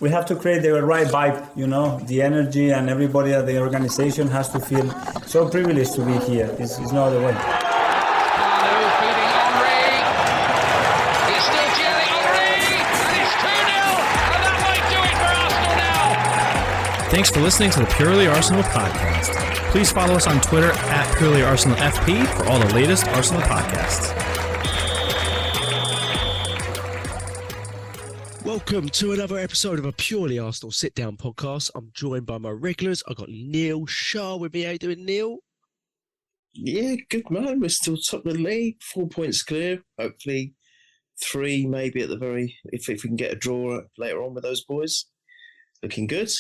we have to create the right vibe, the energy, and everybody at the organization has to feel so privileged to be here. It's no other way. Thanks for listening to the Purely Arsenal podcast. Please follow us on Twitter at PurelyArsenalFP for all the latest Arsenal podcasts. Welcome to another episode of a Purely Arsenal sit-down podcast. I'm joined by my regulars. I've got Neil Shah with me. How you doing, Neil? Yeah, good man. We're still top of the league, 4 points clear. Hopefully 3 maybe at the very, if we can get a draw later on with those boys. Looking good.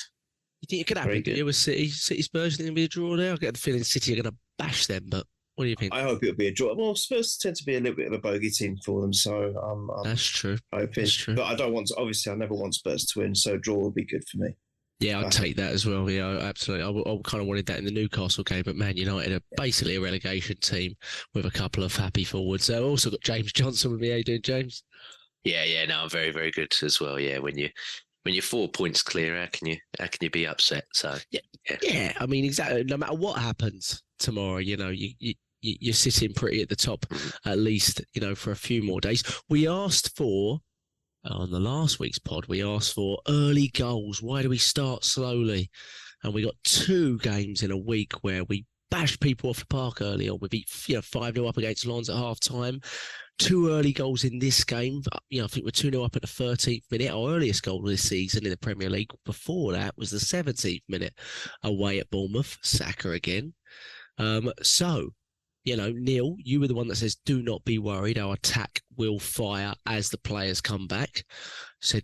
You think it could happen? It was City Spurs going to be a draw there? I get the feeling City are going to bash them, but what do you think? I hope it'll be a draw. Well, Spurs tend to be a little bit of a bogey team for them, so that's true. Hoping. That's true. But I don't want to, obviously, I never want Spurs to win, so a draw will be good for me. Yeah, I'd take that as well. Yeah, absolutely. I kind of wanted that in the Newcastle game, but Man United are basically a relegation team with a couple of happy forwards. I've also got James Johnstone with me. How you doing, James? Yeah, no, I'm very, very good as well. Yeah, when you're 4 points clear, how can you be upset? So yeah. I mean, exactly. No matter what happens tomorrow, you're sitting pretty at the top, at least, for a few more days. We asked for on the last week's pod. We asked for early goals. Why do we start slowly? And we got 2 games in a week where we bashed people off the park early on. We beat 5-0 up against Lens at half time. 2 early goals in this game. I think we're 2-0 up at the 13th minute. Our earliest goal this season in the Premier League before that was the 17th minute away at Bournemouth. Saka again. So, Neil, you were the one that says, do not be worried. Our attack will fire as the players come back. Said,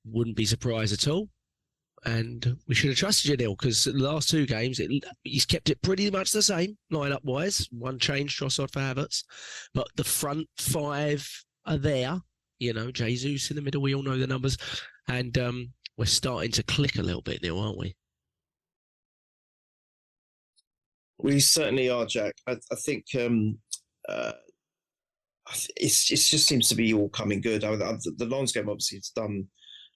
wouldn't be surprised at all. And we should have trusted you, Neil, because the last 2 games, he's kept it pretty much the same, line-up-wise. One change, Trossard for Havertz. But the front 5 are there. Jesus in the middle, we all know the numbers. And we're starting to click a little bit, Neil, aren't we? We certainly are, Jack. I think it just seems to be all coming good. The Lens game, obviously, it's done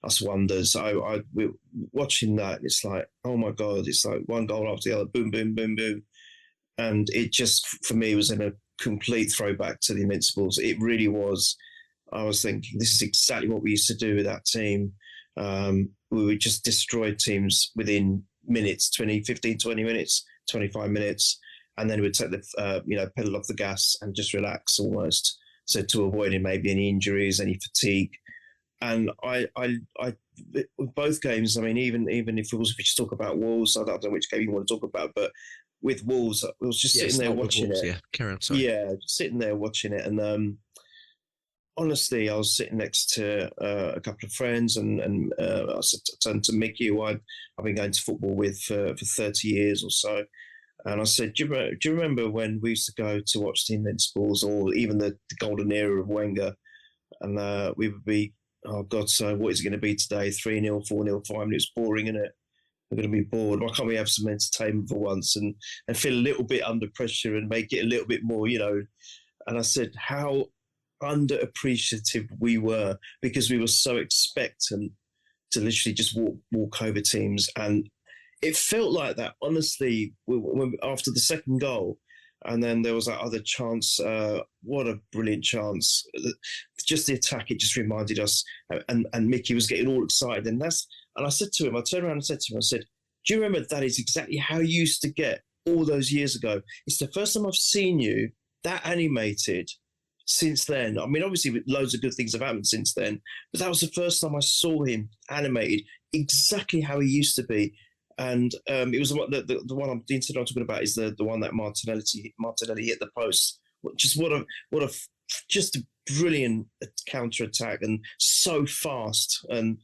us wonders. We're watching that. It's like, oh my God, it's like one goal after the other, boom, boom, boom, boom. And it just, for me, was in a complete throwback to the Invincibles. It really was. I was thinking, this is exactly what we used to do with that team. We would just destroy teams within minutes, 15, 20 minutes, 25 minutes. And then we'd take the, pedal off the gas and just relax almost. So to avoid maybe any injuries, any fatigue. And I with both games, I mean, even if we just talk about Wolves, I don't know which game you want to talk about, but with Wolves, I was just sitting there watching Wolves, it. Yeah, carry on, sorry. Yeah, just sitting there watching it. And honestly, I was sitting next to a couple of friends and I turned to Mickey, who I've been going to football with for 30 years or so. And I said, do you remember when we used to go to watch the Invincibles or even the golden era of Wenger? And we would be, oh God, so what is it going to be today? 3-0, 4-0, 5-0. It's boring, isn't it? We're going to be bored. Why can't we have some entertainment for once and feel a little bit under pressure and make it a little bit more, And I said how underappreciative we were because we were so expectant to literally just walk over teams. And it felt like that, honestly, after the second goal. And then there was that other chance. What a brilliant chance. Just the attack, it just reminded us. And Mickey was getting all excited. And I said to him, I turned around and said to him, I said, do you remember that is exactly how you used to get all those years ago? It's the first time I've seen you that animated since then. I mean, obviously, loads of good things have happened since then. But that was the first time I saw him animated exactly how he used to be. And it was the one the incident I'm talking about is the one that Martinelli hit the post. Just what a brilliant counter attack and so fast. And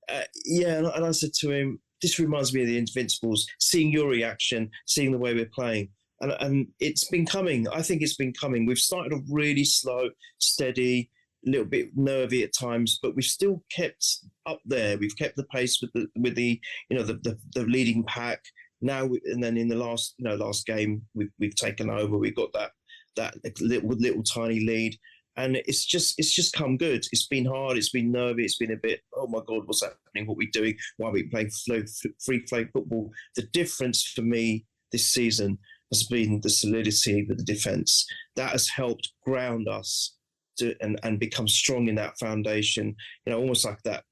and I said to him, this reminds me of the Invincibles. Seeing your reaction, seeing the way we're playing, and it's been coming. I think it's been coming. We've started off really slow, steady, a little bit nervy at times, but we've still kept up there. We've kept the pace with the leading pack now. And then in the last game, we've taken over. We've got that little tiny lead, And it's just come good. It's been hard. It's been nervy. It's been a bit, oh my God, what's happening? What are we doing? Why are we playing free flow football? The difference for me this season has been the solidity with the defence. That has helped ground us and become strong in that foundation. Almost like that.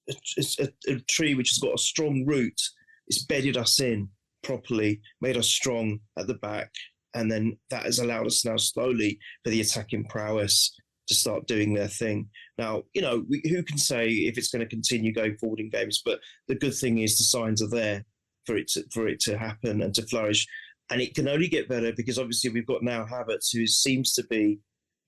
It's a tree which has got a strong root. It's bedded us in properly, made us strong at the back. And then that has allowed us now slowly for the attacking prowess to start doing their thing. Now, who can say if it's going to continue going forward in games? But the good thing is the signs are there for it to happen and to flourish. And it can only get better because obviously we've got now Havertz, who seems to be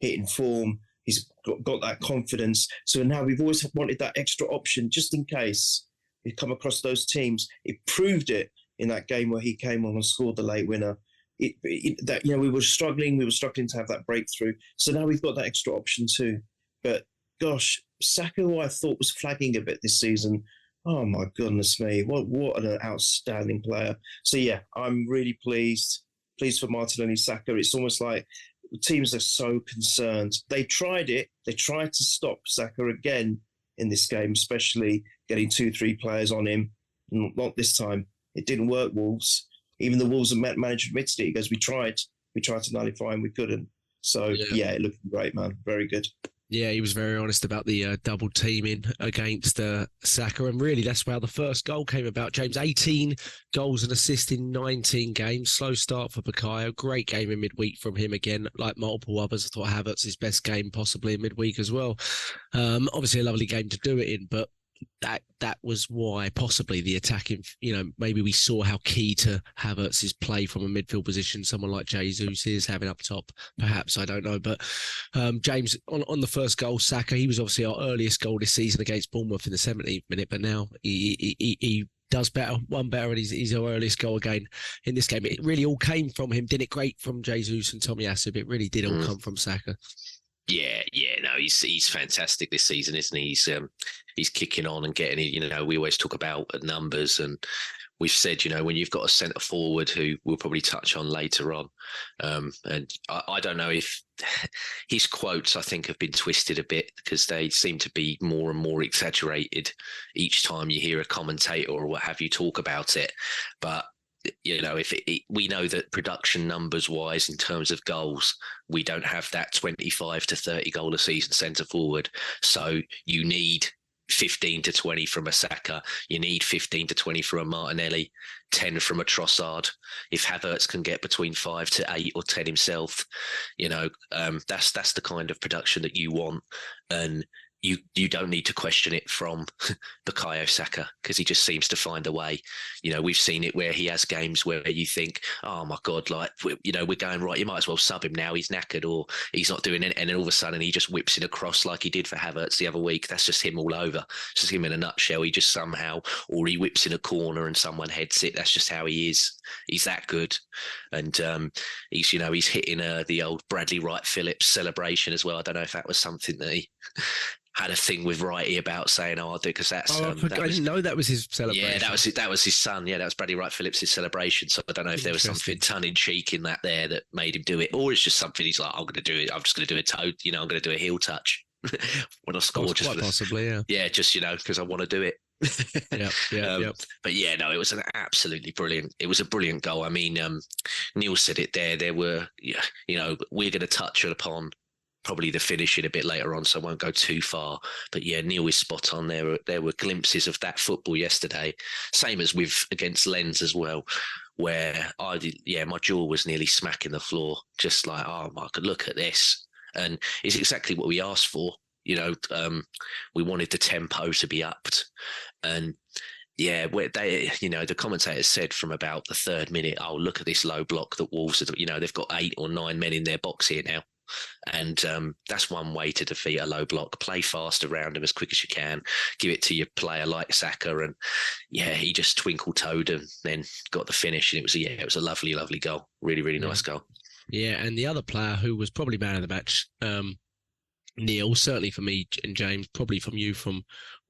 hitting form. He's got that confidence. So now we've always wanted that extra option just in case we come across those teams. It proved it in that game where he came on and scored the late winner. We were struggling to have that breakthrough. So now we've got that extra option too. But gosh, Saka, who I thought was flagging a bit this season, oh my goodness me, what an outstanding player. So yeah, I'm really pleased for Martinelli, Saka. It's almost like teams are so concerned. They tried it. They tried to stop Saka again in this game, especially getting 2-3 players on him. Not this time. It didn't work, Wolves. Even the Wolves manager admitted it. He goes, we tried to nullify him, we couldn't. So yeah, it looked great, man. Very good. Yeah, he was very honest about the double teaming against Saka. And really, that's where the first goal came about. James, 18 goals and assists in 19 games. Slow start for Bukayo. Great game in midweek from him again, like multiple others. I thought Havertz's best game possibly in midweek as well. Obviously, a lovely game to do it in, but that was why possibly the attacking, maybe we saw how key to Havertz's play from a midfield position someone like Jesus is having up top, perhaps, I don't know. But James, on the first goal, Saka, he was obviously our earliest goal this season against Bournemouth in the 17th minute, but now he does one better, and he's our earliest goal again in this game. It really all came from him, did it? Great from Jesus and Tommy Asub. It really did all come from Saka. Yeah, no, he's fantastic this season, isn't he? He's kicking on and getting it. We always talk about numbers, and we've said, when you've got a centre forward who we'll probably touch on later on, and I don't know if his quotes, I think, have been twisted a bit because they seem to be more and more exaggerated each time you hear a commentator or what have you talk about it. But we know that production numbers wise, in terms of goals, we don't have that 25 to 30 goal a season centre forward. So you need 15 to 20 from a Saka. You need 15 to 20 from a Martinelli, 10 from a Trossard. If Havertz can get between 5 to 8 or 10 himself, that's the kind of production that you want. And you don't need to question it from Bukayo Saka because he just seems to find a way. We've seen it where he has games where you think, oh my God, we're going right. You might as well sub him now. He's knackered or he's not doing it. And then all of a sudden he just whips it across like he did for Havertz the other week. That's just him all over. It's just him in a nutshell. He just somehow, or he whips in a corner and someone heads it. That's just how he is. He's that good. And he's hitting the old Bradley Wright Phillips celebration as well. I don't know if that was something that he had a thing with Wrighty about saying, "Oh, I'll do," because that's. I didn't know that was his celebration. Yeah, that was his son. Yeah, that was Bradley Wright Phillips' celebration. So I don't know if there was something tongue in cheek in that that made him do it, or it's just something he's like, "I'm going to do it. I'm just going to do a toe. I'm going to do a heel touch when I score." Just possibly, yeah. Yeah, just because I want to do it. Yeah. But yeah, no, it was an absolutely brilliant. It was a brilliant goal. I mean, Neil said it there. There were, we're going to touch upon probably the finishing a bit later on, so I won't go too far. But yeah, Neil is spot on. There were glimpses of that football yesterday, same as with against Lens as well, where my jaw was nearly smacking the floor, just like, oh my God, look at this. And it's exactly what we asked for. We wanted the tempo to be upped, and yeah, where the commentators said from about the 3rd minute, oh, look at this low block that Wolves are, they've got 8 or 9 men in their box here now. And that's one way to defeat a low block. Play fast around him as quick as you can. Give it to your player like Saka, and yeah, he just twinkle-toed and then got the finish. And it was a lovely, lovely goal. Really, really nice goal. Yeah, and the other player who was probably man of the match, Neil, certainly for me and James, probably from you from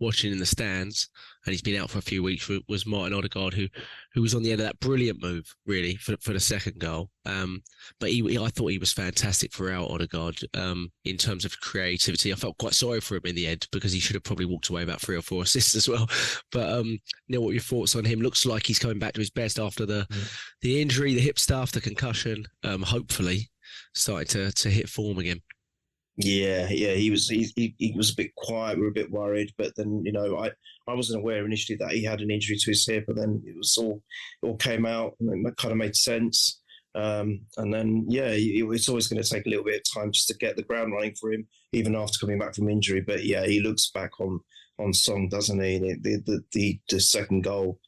watching in the stands, and he's been out for a few weeks, was Martin Odegaard, who was on the end of that brilliant move, really, for the second goal. But I thought he was fantastic throughout, Odegaard, in terms of creativity. I felt quite sorry for him in the end because he should have probably walked away with about 3 or 4 assists as well. But Neil, what are your thoughts on him? Looks like he's coming back to his best after the injury, the hip stuff, the concussion. Hopefully, starting to hit form again. Yeah, he was a bit quiet. We were a bit worried, but then I wasn't aware initially that he had an injury to his hip, and then it was all came out, and that kind of made sense. And then it's always going to take a little bit of time just to get the ground running for him, even after coming back from injury. But yeah, he looks back on song, doesn't he? The second goal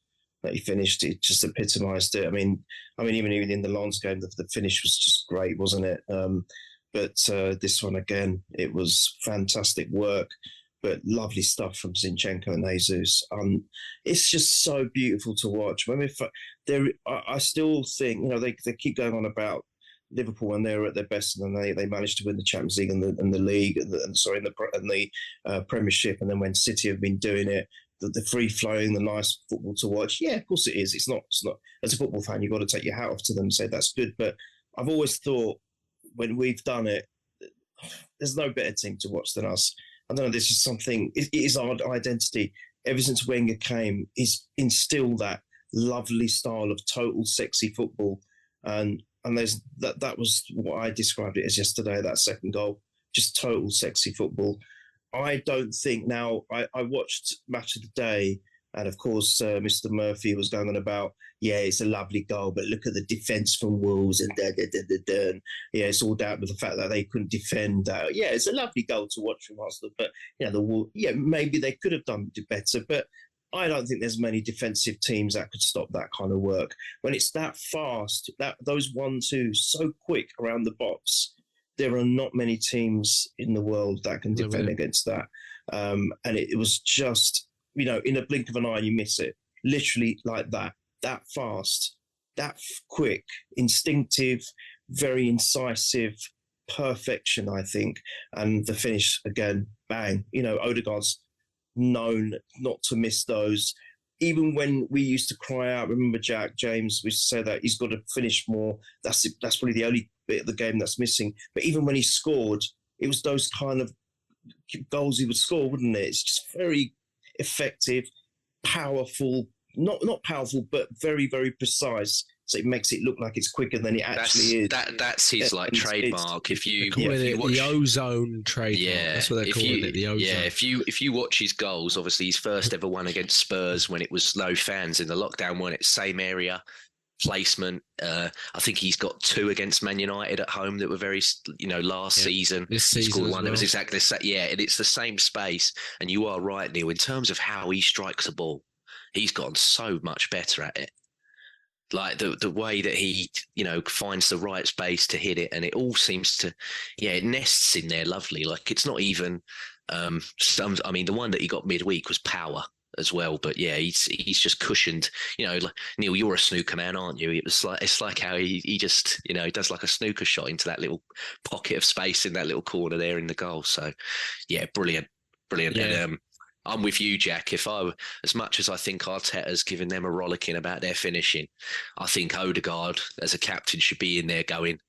that he finished, it just epitomised it. I mean, even in the Lens game, the finish was just great, wasn't it? But this one again, it was fantastic work, but lovely stuff from Zinchenko and Jesus. It's just so beautiful to watch. I mean, I still think they keep going on about Liverpool when they were at their best, and then they managed to win the Champions League and the league, and the Premiership, and then when City have been doing it, the free flowing, the nice football to watch. Yeah, of course it is. It's not. As a football fan, you've got to take your hat off to them and say that's good. But I've always thought, when we've done it, there's no better team to watch than us. I don't know, this is something, it is our identity. Ever since Wenger came, he's instilled that lovely style of total sexy football. And there's that was what I described it as yesterday, that second goal, just total sexy football. I don't think now, I watched Match of the Day, and of course, Mr. Murphy was going on about, yeah, it's a lovely goal, but look at the defence from Wolves and and yeah, it's all down to the fact that they couldn't defend. Yeah, it's a lovely goal to watch from Arsenal, but maybe they could have done it better. But I don't think there's many defensive teams that could stop that kind of work when it's that fast. Those 1-2 so quick around the box. There are not many teams in the world that can defend against that, and it was just, in a blink of an eye, you miss it. Literally like that fast, that quick, instinctive, very incisive perfection, I think. And the finish, again, bang. Odegaard's known not to miss those. Even when we used to cry out, remember James, we used to say that he's got to finish more. That's probably the only bit of the game that's missing. But even when he scored, it was those kind of goals he would score, wouldn't it? It's just very effective, powerful, not powerful, but very, very precise. So it makes it look like it's quicker than it actually is. That's his trademark. If you watch the ozone trademark, that's what they're calling it. The ozone. Yeah, if you watch his goals, obviously his first ever one against Spurs when it was no fans in the lockdown, when it's same area, placement. I think he's got 2 against Man United at home that were very, last season. This season, he scored one that was exactly the same. Yeah, and it's the same space. And you are right, Neil, in terms of how he strikes a ball, he's gotten so much better at it. Like the way that he, finds the right space to hit it, and it all seems to, it nests in there lovely. Like it's not even the one that he got midweek was power as well, but yeah, he's just cushioned. Like, Neil, you're a snooker man, aren't you? It's like how he just he does like a snooker shot into that little pocket of space in that little corner there in the goal. So yeah, brilliant. Yeah. And I'm with you, Jack. As much as I think Arteta's given them a rollicking about their finishing, I think Odegaard as a captain should be in there going,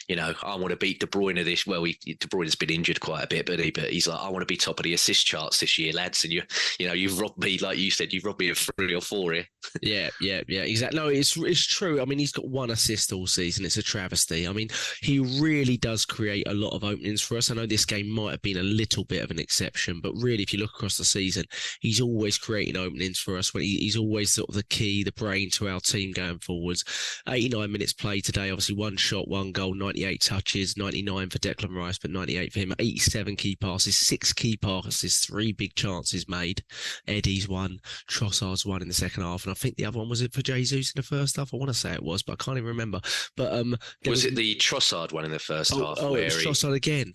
I want to beat De Bruyne this. Well, De Bruyne's been injured quite a bit, but he's like, I want to be top of the assist charts this year, lads. And you've robbed me, like you said, you've robbed me of 3 or 4 here. Yeah, exactly. No, it's true. I mean, he's got 1 assist all season. It's a travesty. I mean, he really does create a lot of openings for us. I know this game might have been a little bit of an exception, but really, if you look across the season, he's always creating openings for us. When he's always sort of the key, the brain to our team going forwards. 89 minutes played today, obviously 1 shot, 1 goal, 98 touches, 99 for Declan Rice, but 98 for him. 87 key passes, 6 key passes, 3 big chances made. Eddie's 1, Trossard's 1 in the second half, and I think the other one was it for Jesus in the first half. I want to say it was, but I can't even remember. But was it the Trossard one in the first half? Oh, it was Trossard again.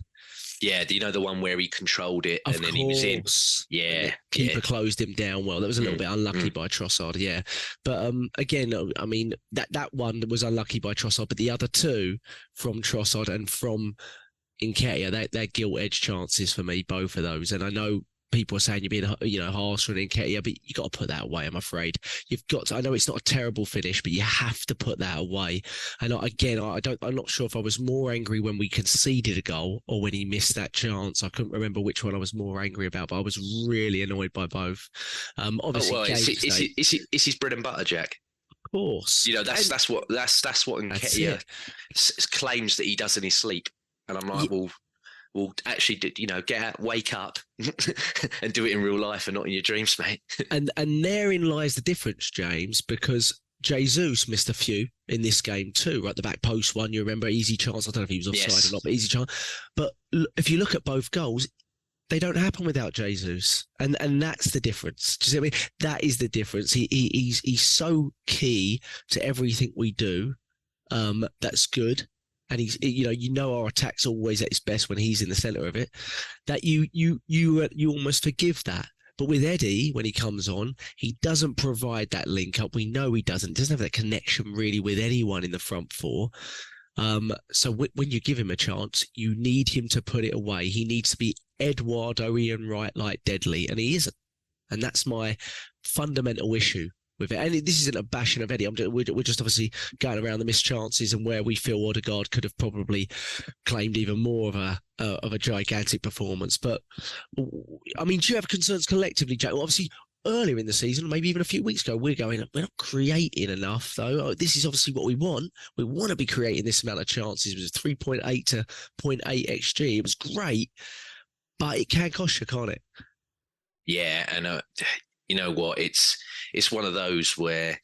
Yeah, the one where he controlled it and then he was in? Yeah. Keeper closed him down well. That was a little bit unlucky by Trossard, yeah. But again, I mean, that one was unlucky by Trossard, but the other 2 from Trossard and from Nketiah, they're gilt-edged chances for me, both of those. And I know people are saying you're being, harsh on Nketiah, but you got to put that away. I'm afraid you've got to. I know it's not a terrible finish, but you have to put that away. And I'm not sure if I was more angry when we conceded a goal or when he missed that chance. I couldn't remember which one I was more angry about, but I was really annoyed by both. Obviously, it's his bread and butter, Jack. Of course, that's what Nketiah claims that he does in his sleep, and I'm like, well, actually, get out, wake up, and do it in real life and not in your dreams, mate. and therein lies the difference, James, because Jesus missed a few in this game too. Right, the back post one, you remember, easy chance. I don't know if he was offside or not, but easy chance. But if you look at both goals, they don't happen without Jesus, and that's the difference. Do you see what I mean? That is the difference. He's so key to everything we do. That's good. And he's, our attack's always at its best when he's in the centre of it. That you almost forgive that. But with Eddie, when he comes on, he doesn't provide that link up. We know he doesn't. Doesn't have that connection really with anyone in the front four. So when you give him a chance, you need him to put it away. He needs to be Eduardo Ian Wright like deadly, and he isn't. And that's my fundamental issue with it. And this isn't a bashing of Eddie. We're just obviously going around the missed chances and where we feel Odegaard could have probably claimed even more of a gigantic performance. But I mean, do you have concerns collectively, Jack? Well, obviously, earlier in the season, maybe even a few weeks ago, we're not creating enough, though. This is obviously what we want. We want to be creating this amount of chances. It was 3.8 to 0.8 XG. It was great, but it can cost you, can't it? Yeah, and you know what? It's one of those where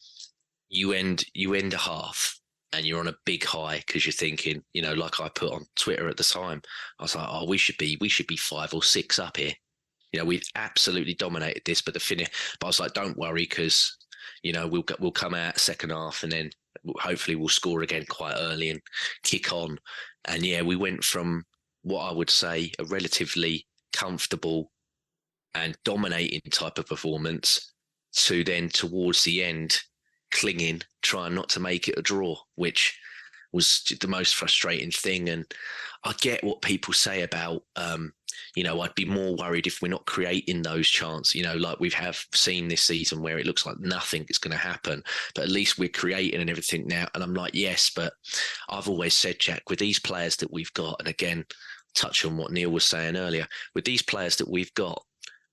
you end a half and you're on a big high because you're thinking, like I put on Twitter at the time, I was like, oh, we should be 5 or 6 up here. We've absolutely dominated this, but I was like, don't worry, because we'll come out second half and then hopefully we'll score again quite early and kick on. And yeah, we went from what I would say a relatively comfortable and dominating type of performance to then towards the end clinging, trying not to make it a draw, which was the most frustrating thing. And I get what people say about, I'd be more worried if we're not creating those chances, like we have seen this season where it looks like nothing is going to happen, but at least we're creating and everything now. And I'm like, yes, but I've always said, Jack, with these players that we've got, and again, touch on what Neil was saying earlier, with these players that we've got,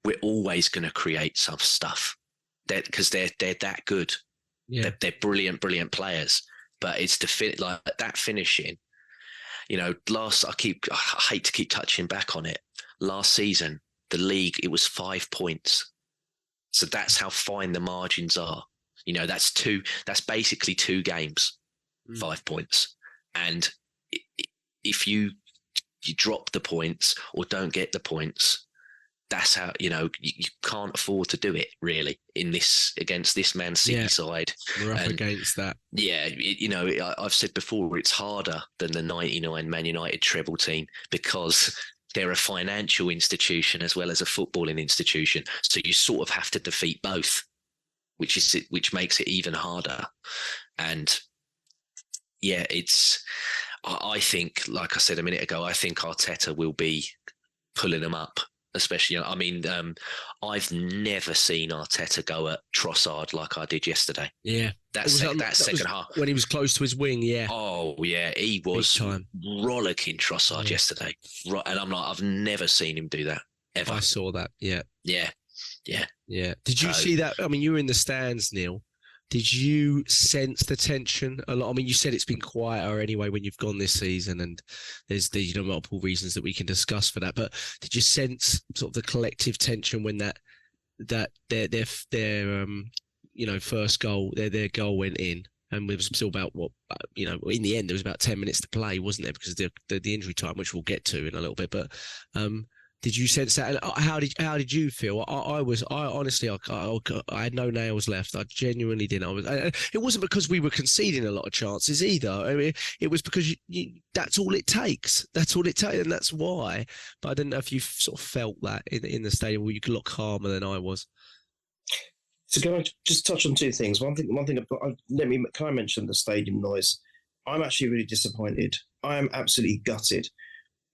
we're always going to create some stuff because they're that good. Yeah. They're brilliant players, but it's like that finishing. I hate to keep touching back on it. Last season, the league, it was 5 points. So that's how fine the margins are. That's basically 2 games, 5 points. And if you drop the points or don't get the points, that's how, you can't afford to do it really against this Man City side. We're up against that. Yeah. I've said before, it's harder than the 99 Man United treble team because they're a financial institution as well as a footballing institution. So you sort of have to defeat both, which makes it even harder. And yeah, I think, like I said a minute ago, I think Arteta will be pulling them up. Especially, I've never seen Arteta go at Trossard like I did yesterday. Yeah. That second half. When he was close to his wing, yeah. Oh, yeah. He was rollicking Trossard yesterday. And I'm like, I've never seen him do that, ever. I saw that, yeah. Yeah. Did you see that? I mean, you were in the stands, Neil. Did you sense the tension a lot? I mean, you said it's been quieter anyway when you've gone this season, and there's multiple reasons that we can discuss for that. But did you sense sort of the collective tension when that their first goal, their goal went in, and it was still about in the end there was about 10 minutes to play, wasn't there? Because of the injury time, which we'll get to in a little bit, but. Did you sense that? And how did you feel? I honestly had no nails left. I genuinely didn't. It wasn't because we were conceding a lot of chances either. I mean, it was because that's all it takes. That's all it takes, and that's why. But I didn't know if you sort of felt that in the stadium where you could look calmer than I was. So can I just touch on 2 things? One thing. Can I mention the stadium noise? I'm actually really disappointed. I am absolutely gutted.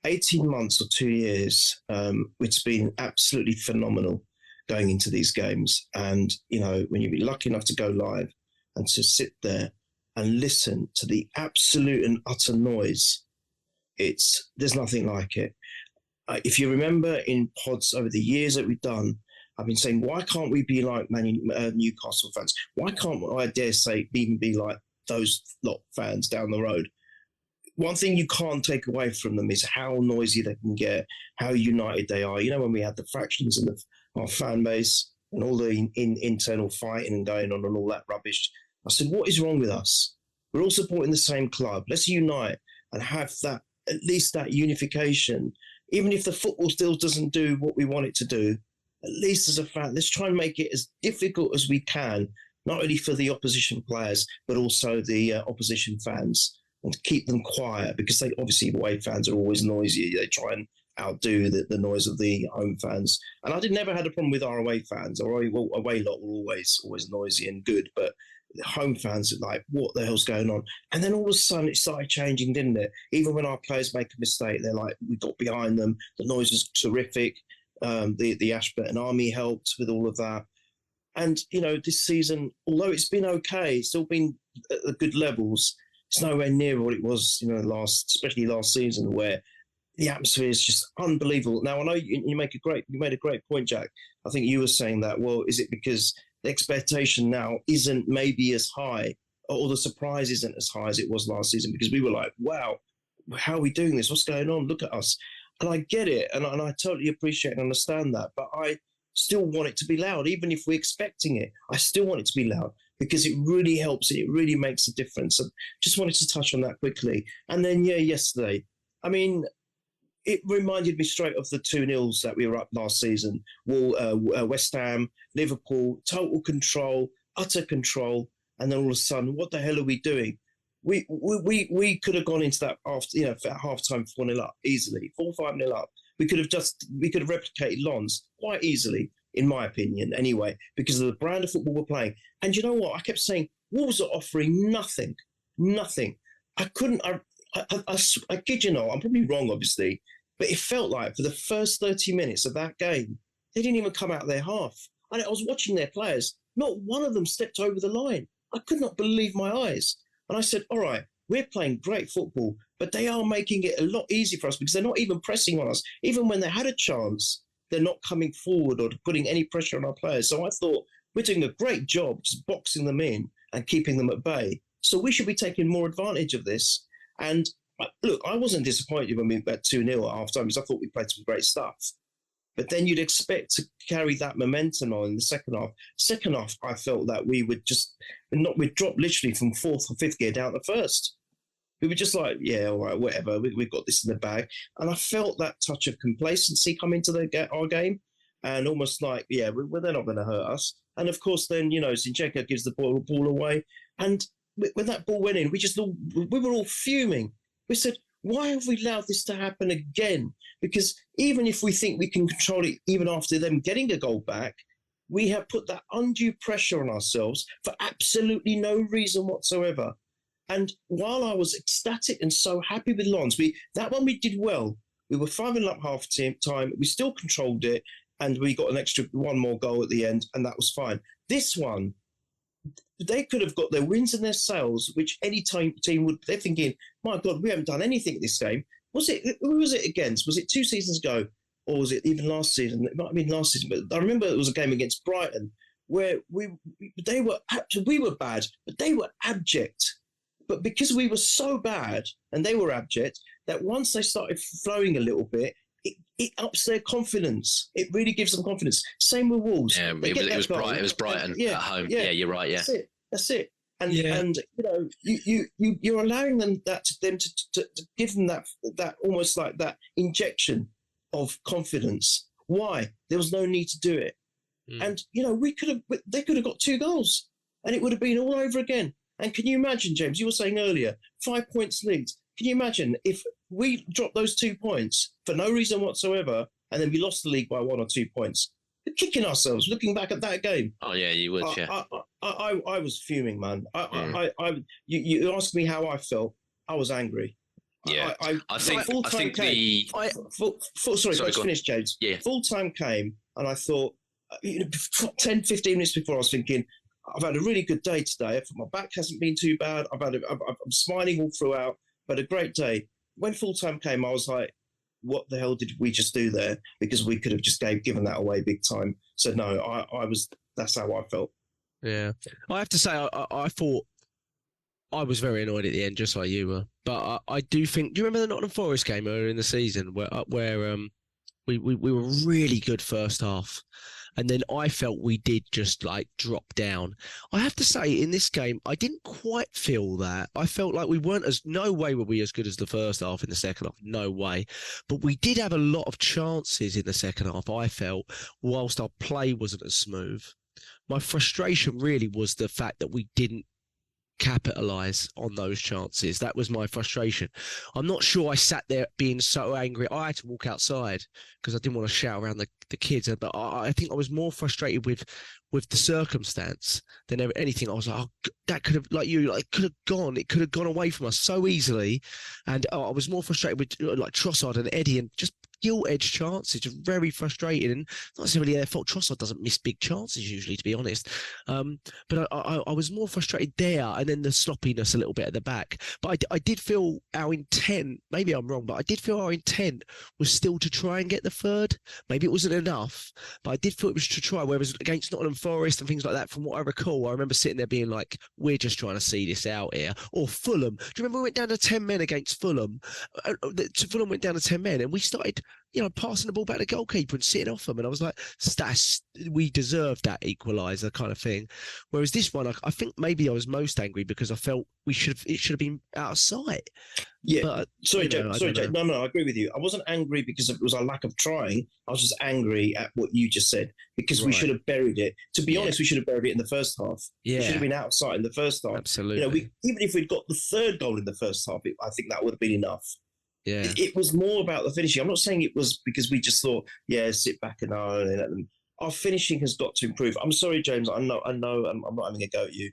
18 months or 2 years, it's been absolutely phenomenal going into these games. And, when you've been lucky enough to go live and to sit there and listen to the absolute and utter noise, there's nothing like it. If you remember in pods over the years that we've done, I've been saying, why can't we be like Newcastle fans? Why can't I dare say even be like those lot fans down the road? One thing you can't take away from them is how noisy they can get, how united they are. When we had the fractions in our fan base and all the internal fighting and going on and all that rubbish, I said, what is wrong with us? We're all supporting the same club. Let's unite and have that, at least that unification. Even if the football still doesn't do what we want it to do, at least as a fan, let's try and make it as difficult as we can, not only for the opposition players, but also the opposition fans, and keep them quiet, because they obviously, away fans are always noisy. They try and outdo the noise of the home fans. And I never had a problem with our away fans. Our away lot were always noisy and good, but the home fans are like, what the hell's going on? And then all of a sudden it started changing, didn't it? Even when our players make a mistake, they're like, we got behind them. The noise was terrific. The Ashburton Army helped with all of that. And, this season, although it's been okay, it's still been at the good levels, it's nowhere near what it was, especially last season, where the atmosphere is just unbelievable. Now, I know you made a great point, Jack. I think you were saying that, well, is it because the expectation now isn't maybe as high, or the surprise isn't as high as it was last season? Because we were like, wow, how are we doing this? What's going on? Look at us. And I get it, and I totally appreciate and understand that, but I still want it to be loud. Even if we're expecting it, I still want it to be loud, because it really helps. It really makes a difference. And just wanted to touch on that quickly. And then, yesterday, I mean, it reminded me straight of the 2-0s that we were up last season. West Ham, Liverpool, total control, utter control. And then all of a sudden, what the hell are we doing? We could have gone into that after, at half-time 4-0 up easily, 4-5-0 up. We could have replicated Lens quite easily, in my opinion, anyway, because of the brand of football we're playing. And you know what? I kept saying, Wolves are offering nothing. I kid you not, I'm probably wrong, obviously, but it felt like for the first 30 minutes of that game, they didn't even come out of their half. And I was watching their players. Not one of them stepped over the line. I could not believe my eyes. And I said, all right, we're playing great football, but they are making it a lot easier for us, because they're not even pressing on us. Even when they had a chance, they're not coming forward or putting any pressure on our players. So I thought, we're doing a great job just boxing them in and keeping them at bay. So we should be taking more advantage of this. And look, I wasn't disappointed when we went 2-0 at half-time, because I thought we played some great stuff. But then you'd expect to carry that momentum on in the second half. Second half, I felt that we'd drop literally from fourth or fifth gear down to first. We were just like, yeah, all right, whatever, we've got this in the bag. And I felt that touch of complacency come into our game, and almost like, yeah, they're not going to hurt us. And of course, then, Zinchenko gives the ball away. And when that ball went in, we were all fuming. We said, why have we allowed this to happen again? Because even if we think we can control it, even after them getting a goal back, we have put that undue pressure on ourselves for absolutely no reason whatsoever. And while I was ecstatic and so happy with Lens, that one we did well. We were 5-0 up half time. We still controlled it, and we got an extra one more goal at the end, and that was fine. This one, they could have got their wins and their sails, which any team would. They're thinking, my God, we haven't done anything in this game. Who was it against? Was it 2 seasons ago, or was it even last season? It might have been last season, but I remember it was a game against Brighton where we were bad, but they were abject. But because we were so bad and they were abject, that once they started flowing a little bit, it ups their confidence. It really gives them confidence. Same with Wolves. Yeah, it was Brighton at home. Yeah, you're right. Yeah, that's it. And you're allowing them to give them that almost like that injection of confidence. Why? There was no need to do it. And they could have got 2 goals, and it would have been all over again. And can you imagine, James, you were saying earlier, 5 points lead. Can you imagine if we dropped those 2 points for no reason whatsoever, and then we lost the league by 1 or 2 points? We're kicking ourselves looking back at that game. Oh, yeah, you would, yeah. I was fuming, man. You asked me how I felt. I was angry. Yeah, I think sorry, let's finish, James. Yeah. Full time came, and I thought, 10, 15 minutes before, I was thinking, I've had a really good day today. My back hasn't been too bad. I'm smiling all throughout. I've had a great day. When full time came, I was like, what the hell did we just do there? Because we could have just given that away big time. So no, that's how I felt. Yeah, I have to say, I thought I was very annoyed at the end, just like you were. But I do think. Do you remember the Nottingham Forest game earlier in the season where we were really good first half, and then I felt we did just like drop down. I have to say, in this game, I didn't quite feel that. I felt like we weren't no way were we as good as the first half in the second half, no way. But we did have a lot of chances in the second half, I felt, whilst our play wasn't as smooth. My frustration really was the fact that we didn't capitalise on those chances. That was my frustration. I'm not sure I sat there being so angry. I had to walk outside because I didn't want to shout around the kids. But I think I was more frustrated with the circumstance than anything. I was like, oh, that could have, could have gone. It could have gone away from us so easily. And I was more frustrated with like Trossard and Eddie and just gilt-edged chances, just very frustrating, and not necessarily their fault. Trossard doesn't miss big chances usually, to be honest. But I was more frustrated there, and then the sloppiness a little bit at the back. But I did feel our intent, maybe I'm wrong, but I did feel our intent was still to try and get the third. Maybe it wasn't enough, but I did feel it was to try. Whereas against Nottingham Forest and things like that, from what I recall, I remember sitting there being like, we're just trying to see this out here. Or Fulham. Do you remember we went down to 10 men against Fulham? Fulham went down to 10 men, and we started, passing the ball back to the goalkeeper and sitting off them. And I was like, we deserve that equaliser kind of thing. Whereas this one, I think maybe I was most angry because I felt it should have been out of sight. Yeah. But, sorry, Jake. No, I agree with you. I wasn't angry because it was a lack of trying. I was just angry at what you just said because we should have buried it. To be honest, we should have buried it in the first half. Yeah. We should have been out of sight in the first half. Absolutely. Even if we'd got the third goal in the first half, I think that would have been enough. Yeah. It was more about the finishing. I'm not saying it was because we just thought, sit back and our finishing has got to improve. I'm sorry, James. I know. I'm not having a go at you.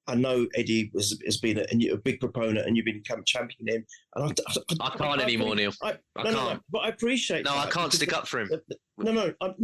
I know Eddie has been a big proponent, and you've been championing him. And I can't anymore, Neil. I can't. No, but I appreciate. No, I can't stick up for him. No. But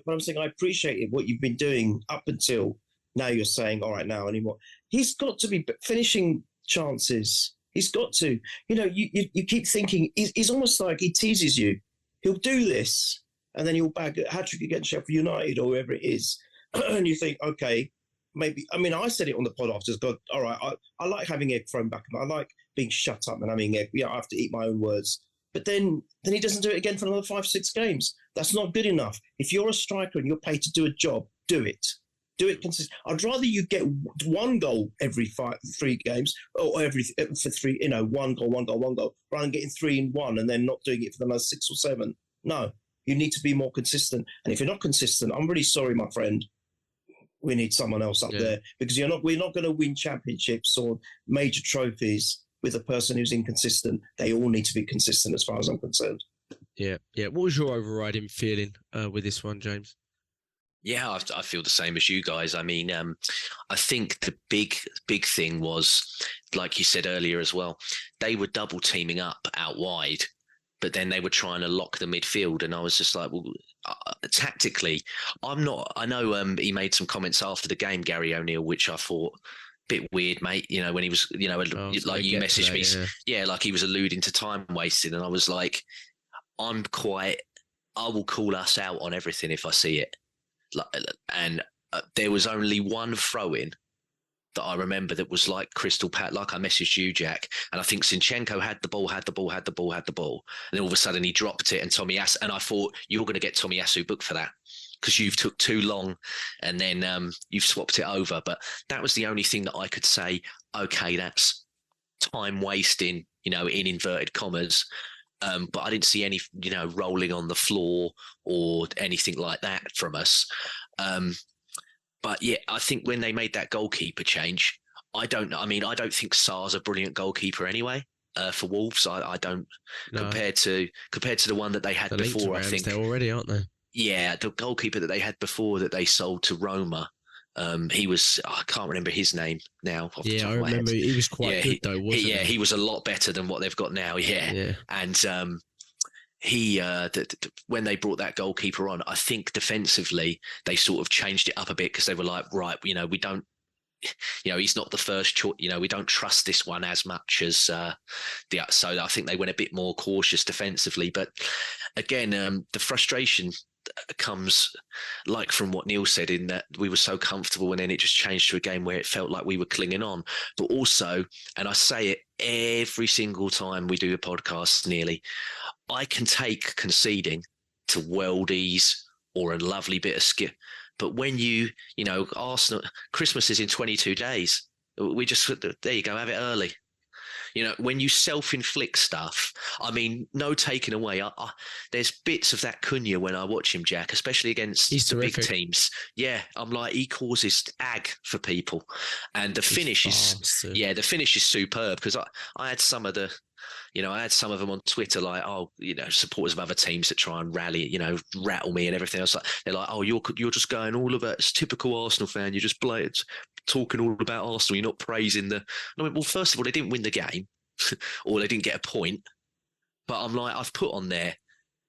I'm saying I appreciate what you've been doing up until now. You're saying, all right, now anymore. He's got to be finishing chances. He's got to. You keep thinking he's almost like he teases you. He'll do this, and then he'll bag a hat-trick against Sheffield United or whoever it is, and you think, okay. Maybe, I said it on the pod after. God, all right, I like having egg thrown back. I like being shut up and having egg. I have to eat my own words. But then he doesn't do it again for another 5-6 games. That's not good enough. If you're a striker and you're paid to do a job, do it. Do it consistently. I'd rather you get one goal every 3 games or for 3, one goal, rather than getting 3 in 1 and then not doing it for the last 6 or 7. No, you need to be more consistent. And if you're not consistent, I'm really sorry, my friend. We need someone else up there because we're not going to win championships or major trophies with a person who's inconsistent. They all need to be consistent as far as I'm concerned. Yeah. What was your overriding feeling with this one, James? Yeah, I feel the same as you guys. I think the big thing was, like you said earlier as well, they were double teaming up out wide, but then they were trying to lock the midfield. And I was just like, well, tactically, I'm not. I know he made some comments after the game, Gary O'Neill, which I thought a bit weird, mate. When he was, like you messaged me, like he was alluding to time wasting, and I was like, I will call us out on everything if I see it. And there was only one throw in that I remember that was like crystal pat. Like I messaged you, Jack, and I think Zinchenko had the ball, and then all of a sudden he dropped it, and Tomiyasu, and I thought you're going to get Tomiyasu booked for that because you've took too long, and then you've swapped it over. But that was the only thing that I could say. Okay, that's time wasting, in inverted commas. But I didn't see any, rolling on the floor or anything like that from us. But yeah, I think when they made that goalkeeper change, I don't think Sar's a brilliant goalkeeper anyway. For Wolves, I don't. No. Compared to the one that they had before, I think they're already, aren't they? Yeah, the goalkeeper that they had before that they sold to Roma, He was, I can't remember his name now. Off the top I of my remember head. he was quite good though, wasn't he? He was a lot better than what they've got now. Yeah. And when they brought that goalkeeper on, I think defensively they sort of changed it up a bit because they were like, right, we don't, he's not the first choice. We don't trust this one as much as so I think they went a bit more cautious defensively. But again, the frustration comes like from what Neil said, in that we were so comfortable and then it just changed to a game where it felt like we were clinging on. But also, and I say it every single time we do a podcast nearly, I can take conceding to worldies or a lovely bit of skill. But when Arsenal, Christmas is in 22 days. We just, there you go, have it early. When you self-inflict stuff, I mean, no taking away. There's bits of that Cunha when I watch him, Jack, especially against the big teams. Yeah, I'm like, he causes ag for people. And the finish is superb, because I had some of the, I had some of them on Twitter like, supporters of other teams that try and rally, rattle me and everything else. They're like, oh, you're just going all of that. It's typical Arsenal fan. You're just talking all about Arsenal. You're not praising the. I mean, well, first of all, they didn't win the game, or they didn't get a point. But I'm like, I've put on there,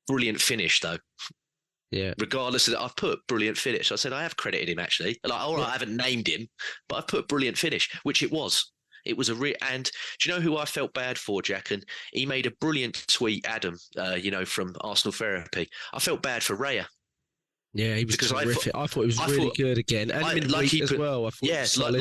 brilliant finish though. Yeah. Regardless of that, I've put brilliant finish. I said I have credited him actually. Like, all right, I haven't named him, but I've put brilliant finish, which it was. It was and do you know who I felt bad for, Jack? And he made a brilliant tweet, Adam, from Arsenal Therapy. I felt bad for Raya. Yeah, he was terrific. I thought he was really good again. And like he as well. I thought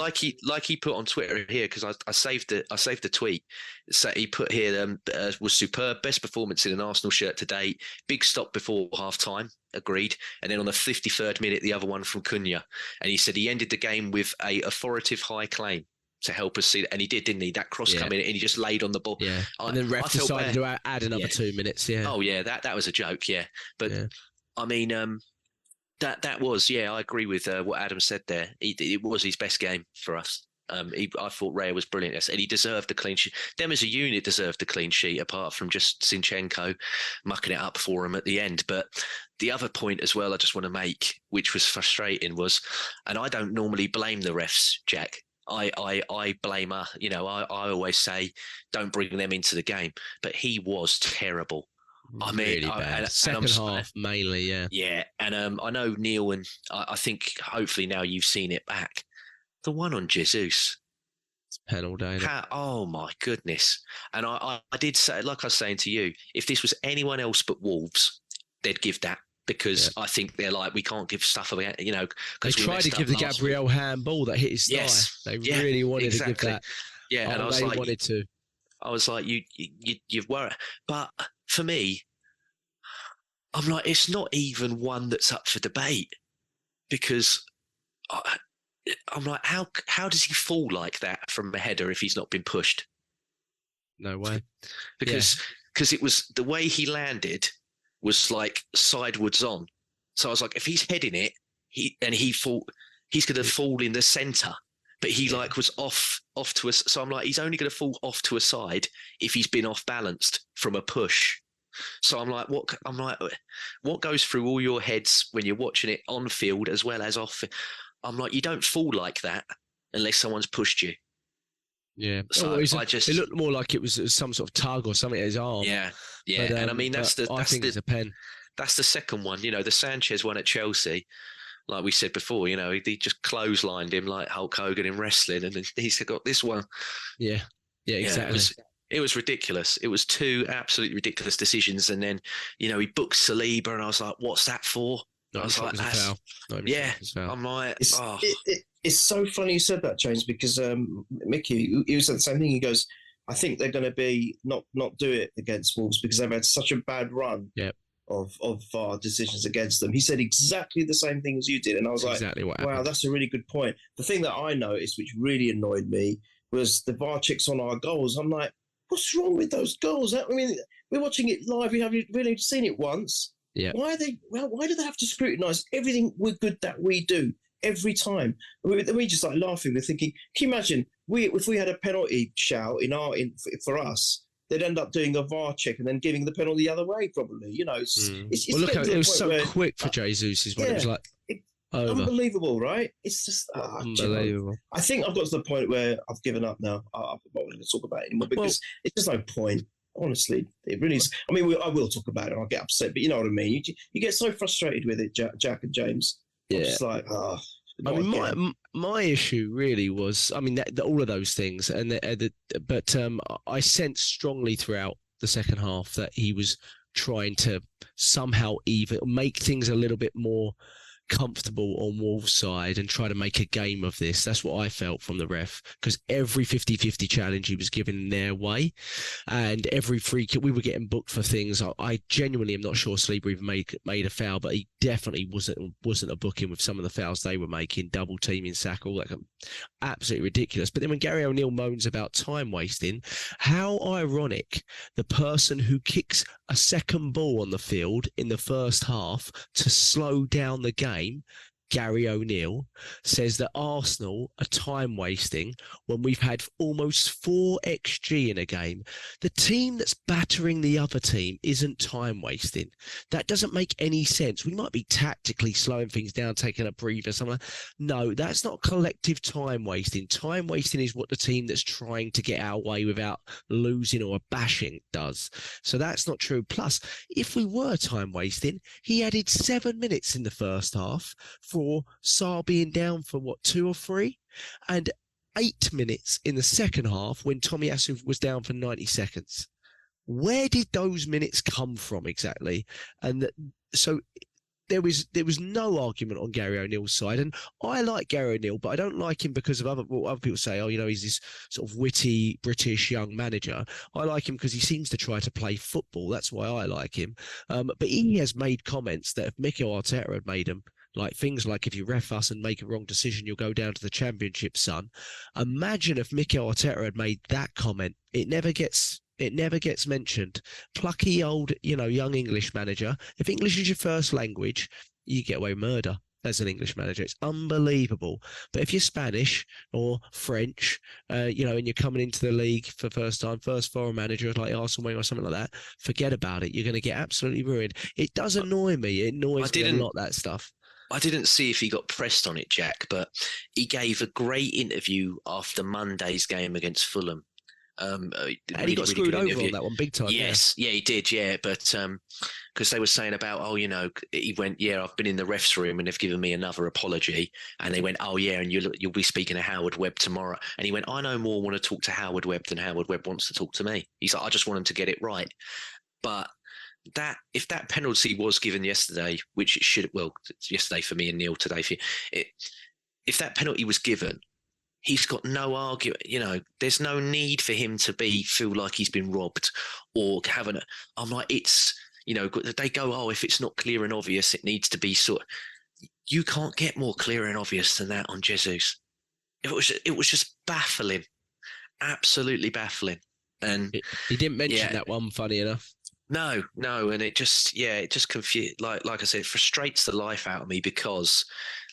like he put on Twitter here, because I saved the tweet. So he put here was superb, best performance in an Arsenal shirt to date. Big stop before half time. Agreed. And then on the 53rd minute, the other one from Cunha. And he said he ended the game with a authoritative high claim to help us see that, and he did, didn't he? That cross coming in, and he just laid on the ball. Yeah, and then ref decided to add another 2 minutes. Yeah. Oh yeah, that was a joke. Yeah, but I mean, that was I agree with what Adam said there. It was his best game for us. I thought Raya was brilliant, and he deserved the clean sheet. Them as a unit deserved the clean sheet, apart from just Zinchenko mucking it up for him at the end. But the other point as well I just want to make, which was frustrating, was, and I don't normally blame the refs, Jack. I blame her. I always say don't bring them into the game, but he was terrible. I mean, really bad. Second half mainly, yeah. Yeah, and I know Neil, and I think hopefully now you've seen it back. The one on Jesus, it's penalty. Oh my goodness! And I did say, like I was saying to you, if this was anyone else but Wolves, they'd give that. Because I think they're like, we can't give stuff about, they tried to give the Gabriel handball that hit his thigh. They really wanted to give that. Yeah, and I was like, wanted to. I was like, you've worried. But for me, I'm like, it's not even one that's up for debate, because I'm like, how does he fall like that from a header if he's not been pushed? No way. Because it was the way he landed was like sidewards on. So I was like, if he's heading it, he's going to fall in the centre. But he was off to us. So I'm like, he's only going to fall off to a side if he's been off balanced from a push. So I'm like, what goes through all your heads when you're watching it on field as well as off? I'm like, you don't fall like that unless someone's pushed you. Yeah, so it looked more like it was some sort of tug or something at his arm. Yeah, yeah, and I mean it's a pen. That's the second one. The Sanchez one at Chelsea, like we said before. He just clotheslined him like Hulk Hogan in wrestling, and then he's got this one. Yeah, exactly. It was ridiculous. It was two absolutely ridiculous decisions, and then he booked Saliba, and I was like, "What's that for?" I was like, I'm like, it's so funny you said that, James, because Mickey, he said the same thing. He goes, I think they're going to be not do it against Wolves because they've had such a bad run of VAR decisions against them. He said exactly the same thing as you did, and I was like, wow, that's a really good point. The thing that I noticed, which really annoyed me, was the VAR checks on our goals. I'm like, what's wrong with those goals? I mean, we're watching it live. We haven't really seen it once. Yeah. Why do they have to scrutinise everything we're good that we do every time? We just like laughing. We're thinking, can you imagine if we had a penalty shout for us, they'd end up doing a VAR check and then giving the penalty the other way, probably. It's look, it was so quick for Jesus. Is what it was like. Over. Unbelievable, right? It's just Unbelievable. I think I've got to the point where I've given up now. I'm not going to talk about it anymore because it's just no point. Honestly, it really is. I mean, I will talk about it. I'll get upset, but you know what I mean. You get so frustrated with it, Jack and James. Yeah. I'm just like, I mean, my issue really was, I mean, all of those things, but I sensed strongly throughout the second half that he was trying to somehow even make things a little bit more comfortable on Wolves' side and try to make a game of this. That's what I felt from the ref, because every 50-50 challenge he was giving their way, and every free kick, we were getting booked for things. I genuinely am not sure Sleeper even made a foul, but he definitely wasn't a booking with some of the fouls they were making, double teaming Saka, all that absolutely ridiculous. But then when Gary O'Neill moans about time wasting, how ironic, the person who kicks a second ball on the field in the first half to slow down the game, Gary O'Neill, says that Arsenal are time wasting when we've had almost 4 XG in a game. The team that's battering the other team isn't time wasting. That doesn't make any sense. We might be tactically slowing things down, taking a breather, something. No, that's not collective time wasting. Time wasting is what the team that's trying to get our way without losing or bashing does. So that's not true. Plus, if we were time wasting, he added 7 minutes in the first half for Sarr being down for 2 or 3, and 8 minutes in the second half when Tomiyasu was down for 90 seconds. Where did those minutes come from exactly? And so there was no argument on Gary O'Neill's side, and I like Gary O'Neill, but I don't like him because of other people say, he's this sort of witty British young manager. I like him because he seems to try to play football. That's why I like him. But he has made comments that if Mikel Arteta had made them, like things like, if you ref us and make a wrong decision, you'll go down to the Championship, son. Imagine if Mikel Arteta had made that comment. It never gets mentioned. Plucky old, young English manager. If English is your first language, you get away with murder as an English manager. It's unbelievable. But if you're Spanish or French, and you're coming into the league for the first time, first foreign manager like Arsene Wenger or something like that, forget about it. You're going to get absolutely ruined. It does annoy me. It annoys me a lot, that stuff. I didn't see if he got pressed on it, Jack, but he gave a great interview after Monday's game against Fulham. And he got screwed over on that one big time. Yes, yeah, he did, yeah. But because they were saying about, he went, I've been in the ref's room and they've given me another apology. And they went, and you'll be speaking to Howard Webb tomorrow. And he went, I no more want to talk to Howard Webb than Howard Webb wants to talk to me. He's like, I just want him to get it right. But if that penalty was given yesterday, which it should, it's yesterday for me and Neil, today for you, if that penalty was given, he's got no argument. There's no need for him to feel like he's been robbed or having I'm like, it's, they go, if it's not clear and obvious, it needs to be you can't get more clear and obvious than that on Jesus. It was just baffling, absolutely baffling. And he didn't mention that one, funny enough. No, and it just confused. Like I said, it frustrates the life out of me because,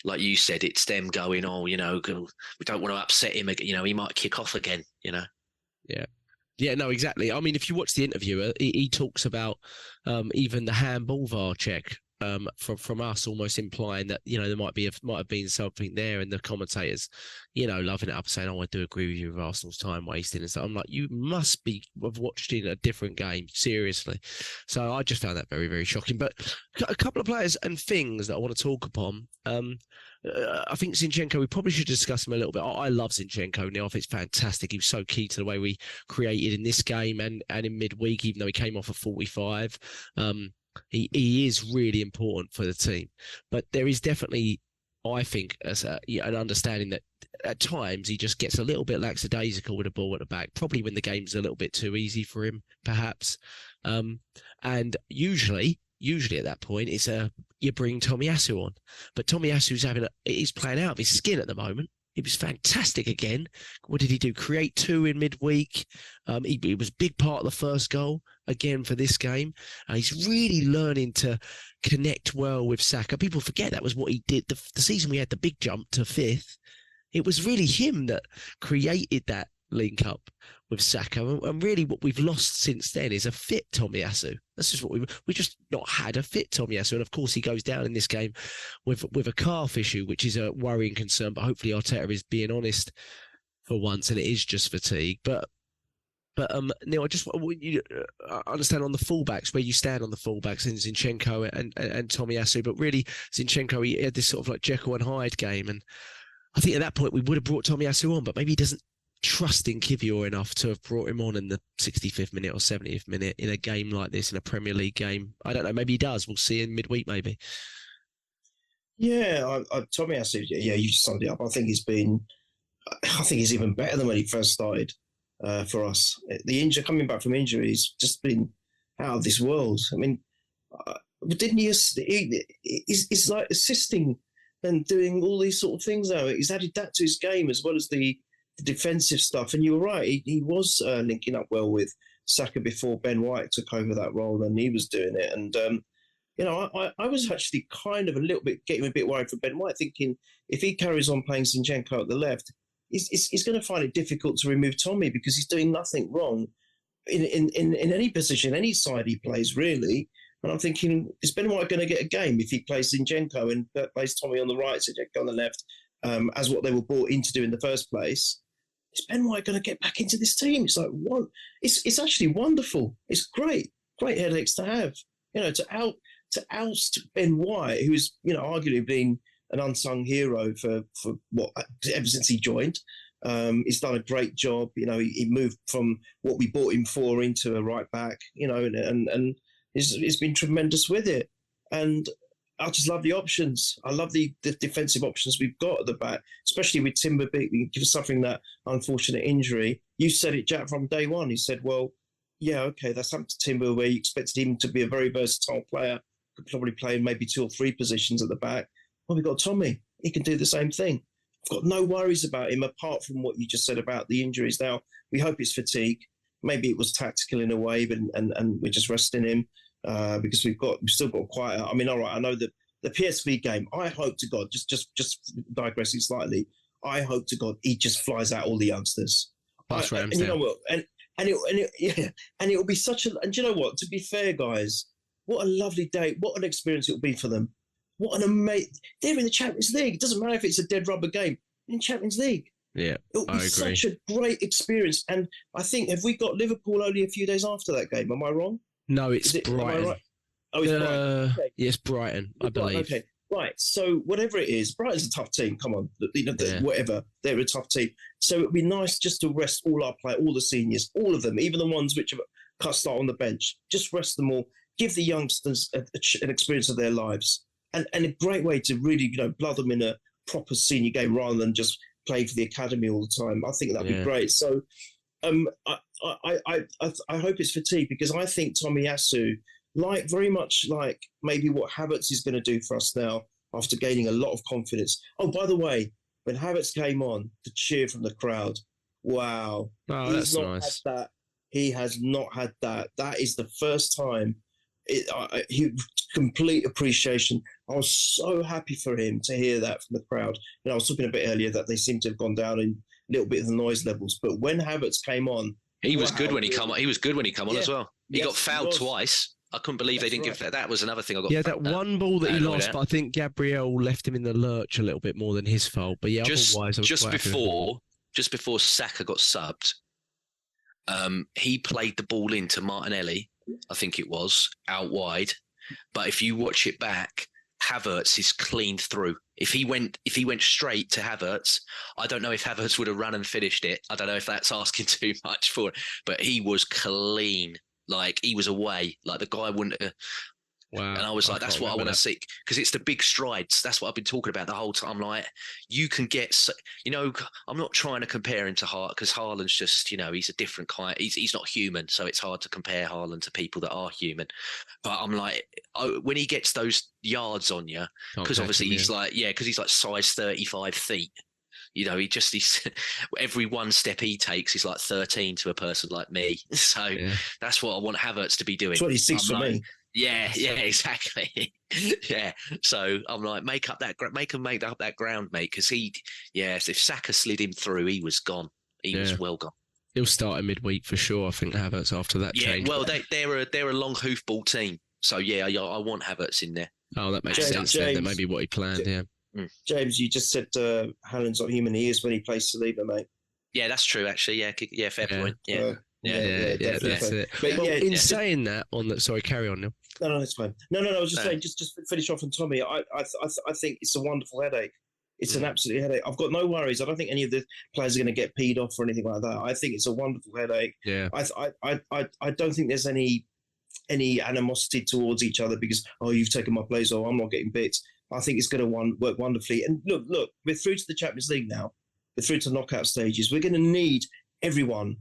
like you said, it's them going, we don't want to upset him. He might kick off again. Yeah, no, exactly. I mean, if you watch the interviewer, he talks about even the handball VAR check from us, almost implying that there might have been something there, and the commentators, loving it up, saying, I do agree with you with Arsenal's time wasting and stuff. I'm like, you must have watched in a different game, seriously. So I just found that very, very shocking. But a couple of players and things that I want to talk upon. I think Zinchenko, we probably should discuss him a little bit. I love Zinchenko, Neil. I think it's fantastic. He was so key to the way we created in this game and in midweek, even though he came off at 45. He is really important for the team. But there is definitely, I think, an understanding that at times he just gets a little bit lackadaisical with the ball at the back, probably when the game's a little bit too easy for him, perhaps. And usually at that point, it's you bring Tomiyasu on. But Tomiyasu's he's playing out of his skin at the moment. He was fantastic again. What did he do? Create 2 in midweek. He was a big part of the first goal again for this game. He's really learning to connect well with Saka. People forget that was what he did. The season we had the big jump to 5th, it was really him that created that link up with Saka. And really what we've lost since then is a fit Tomiyasu. That's just what we've just not had a fit Tomiyasu. And of course he goes down in this game with a calf issue, which is a worrying concern. But hopefully Arteta is being honest for once and it is just fatigue. But Neil, I just want you to understand on the fullbacks where you stand on the fullbacks in Zinchenko and Tomiyasu. But really, Zinchenko, he had this sort of like Jekyll and Hyde game. And I think at that point we would have brought Tomiyasu on, but maybe he doesn't trust in Kivior enough to have brought him on in the 65th minute or 70th minute in a game like this, in a Premier League game. I don't know. Maybe he does. We'll see in midweek, maybe. Yeah, Tomiyasu, yeah, you summed it up. I think he's even better than when he first started. For us, coming back from injury, he's just been out of this world. I mean, didn't he? He's like assisting and doing all these sort of things now. He's added that to his game as well as the defensive stuff. And you were right, he was linking up well with Saka before Ben White took over that role, and he was doing it. And I was actually kind of getting a bit worried for Ben White, thinking if he carries on playing Zinchenko at the left, he's going to find it difficult to remove Tommy because he's doing nothing wrong in any position, any side he plays, really. And I'm thinking, is Ben White going to get a game if he plays Zinchenko and plays Tommy on the right, Zinchenko on the left, as what they were brought in to do in the first place? Is Ben White going to get back into this team? It's like, what? It's actually wonderful. It's great headaches to have. To oust Ben White, who's arguably been an unsung hero for what ever since he joined. He's done a great job. He moved from what we bought him for into a right back. And he's been tremendous with it. And I just love the options. I love the defensive options we've got at the back, especially with Timber suffering that unfortunate injury. You said it, Jack, from day one. He said, "Well, yeah, okay, that's up to Timber, where you expected him to be a very versatile player, could probably play in maybe 2 or 3 positions at the back." Well, we've got Tommy. He can do the same thing. I've got no worries about him apart from what you just said about the injuries. Now, we hope it's fatigue. Maybe it was tactical in a way, and we're just resting him because we've still got quite. I mean, all right. I know that the PSV game. I hope to God, just digressing slightly. I hope to God he just flies out all the youngsters. And you know what? And it will be such a. And you know what? To be fair, guys, what a lovely day! What an experience it will be for them. What an amazing... They're in the Champions League. It doesn't matter if it's a dead rubber game. In Champions League. Yeah, it'll be such a great experience. And I think, have we got Liverpool only a few days after that game? Am I wrong? No, it's Brighton. Right? Oh, it's Brighton. Okay. Yes, Brighton, I believe. Okay, right. So whatever it is, Brighton's a tough team. Come on. Whatever. They're a tough team. So it'd be nice just to rest all our players, all the seniors, all of them, even the ones which have cut start on the bench. Just rest them all. Give the youngsters an experience of their lives. And a great way to really, blood them in a proper senior game rather than just play for the academy all the time. I think that'd be great. So, I hope it's fatigue because I think Tomiyasu, very much like maybe what Havertz is going to do for us now after gaining a lot of confidence. Oh, by the way, when Havertz came on, the cheer from the crowd, wow! He's not nice. Had that. He has not had that. That is the first time. Complete appreciation. I was so happy for him to hear that from the crowd. I was talking a bit earlier that they seem to have gone down in a little bit of the noise levels, but when Havertz came on, he was good when he come on. He was good when he come on as well. He got fouled twice. I couldn't believe they didn't give that. That was another thing I got. Yeah, that one ball that he lost, but I think Gabriel left him in the lurch a little bit more than his fault. But yeah, otherwise, I was just before Saka got subbed, he played the ball into Martinelli. I think it was out wide, but if you watch it back, Havertz is cleaned through. If he went straight to Havertz, I don't know if Havertz would have run and finished it. I don't know if that's asking too much for it, but he was clean. Like he was away. Like the guy wouldn't have. Wow. And I was like, that's what I want to see. Because it's the big strides. That's what I've been talking about the whole time. Like, you can get, I'm not trying to compare him to Haaland because Haaland's just, he's a different kind. He's not human. So it's hard to compare Haaland to people that are human. But I'm like, when he gets those yards on you, because obviously he's like size 35 feet. He's every one step he takes is like 13 to a person like me. So that's what I want Havertz to be doing. 26 for me. Yeah, exactly. Yeah. So I'm like, make up that ground, mate. Because if Saka slid him through, he was gone. He was well gone. He'll start in midweek for sure. I think Havertz after that change. Well, they're a long hoofball team, so yeah, I want Havertz in there. Oh, that makes sense. James, that may be what he planned. Yeah. James, you just said Haaland's not human. He is when he plays Saliba, mate. Yeah, that's true. Actually, fair point. Yeah. That's it. But saying that, sorry, carry on, Neil. No, it's fine. No. I was just saying, just finish off on Tommy. I think it's a wonderful headache. It's an absolute headache. I've got no worries. I don't think any of the players are going to get peed off or anything like that. I think it's a wonderful headache. Yeah. I don't think there's any animosity towards each other because you've taken my place or I'm not getting bits. I think it's going to work wonderfully. And look, we're through to the Champions League now. We're through to knockout stages. We're going to need everyone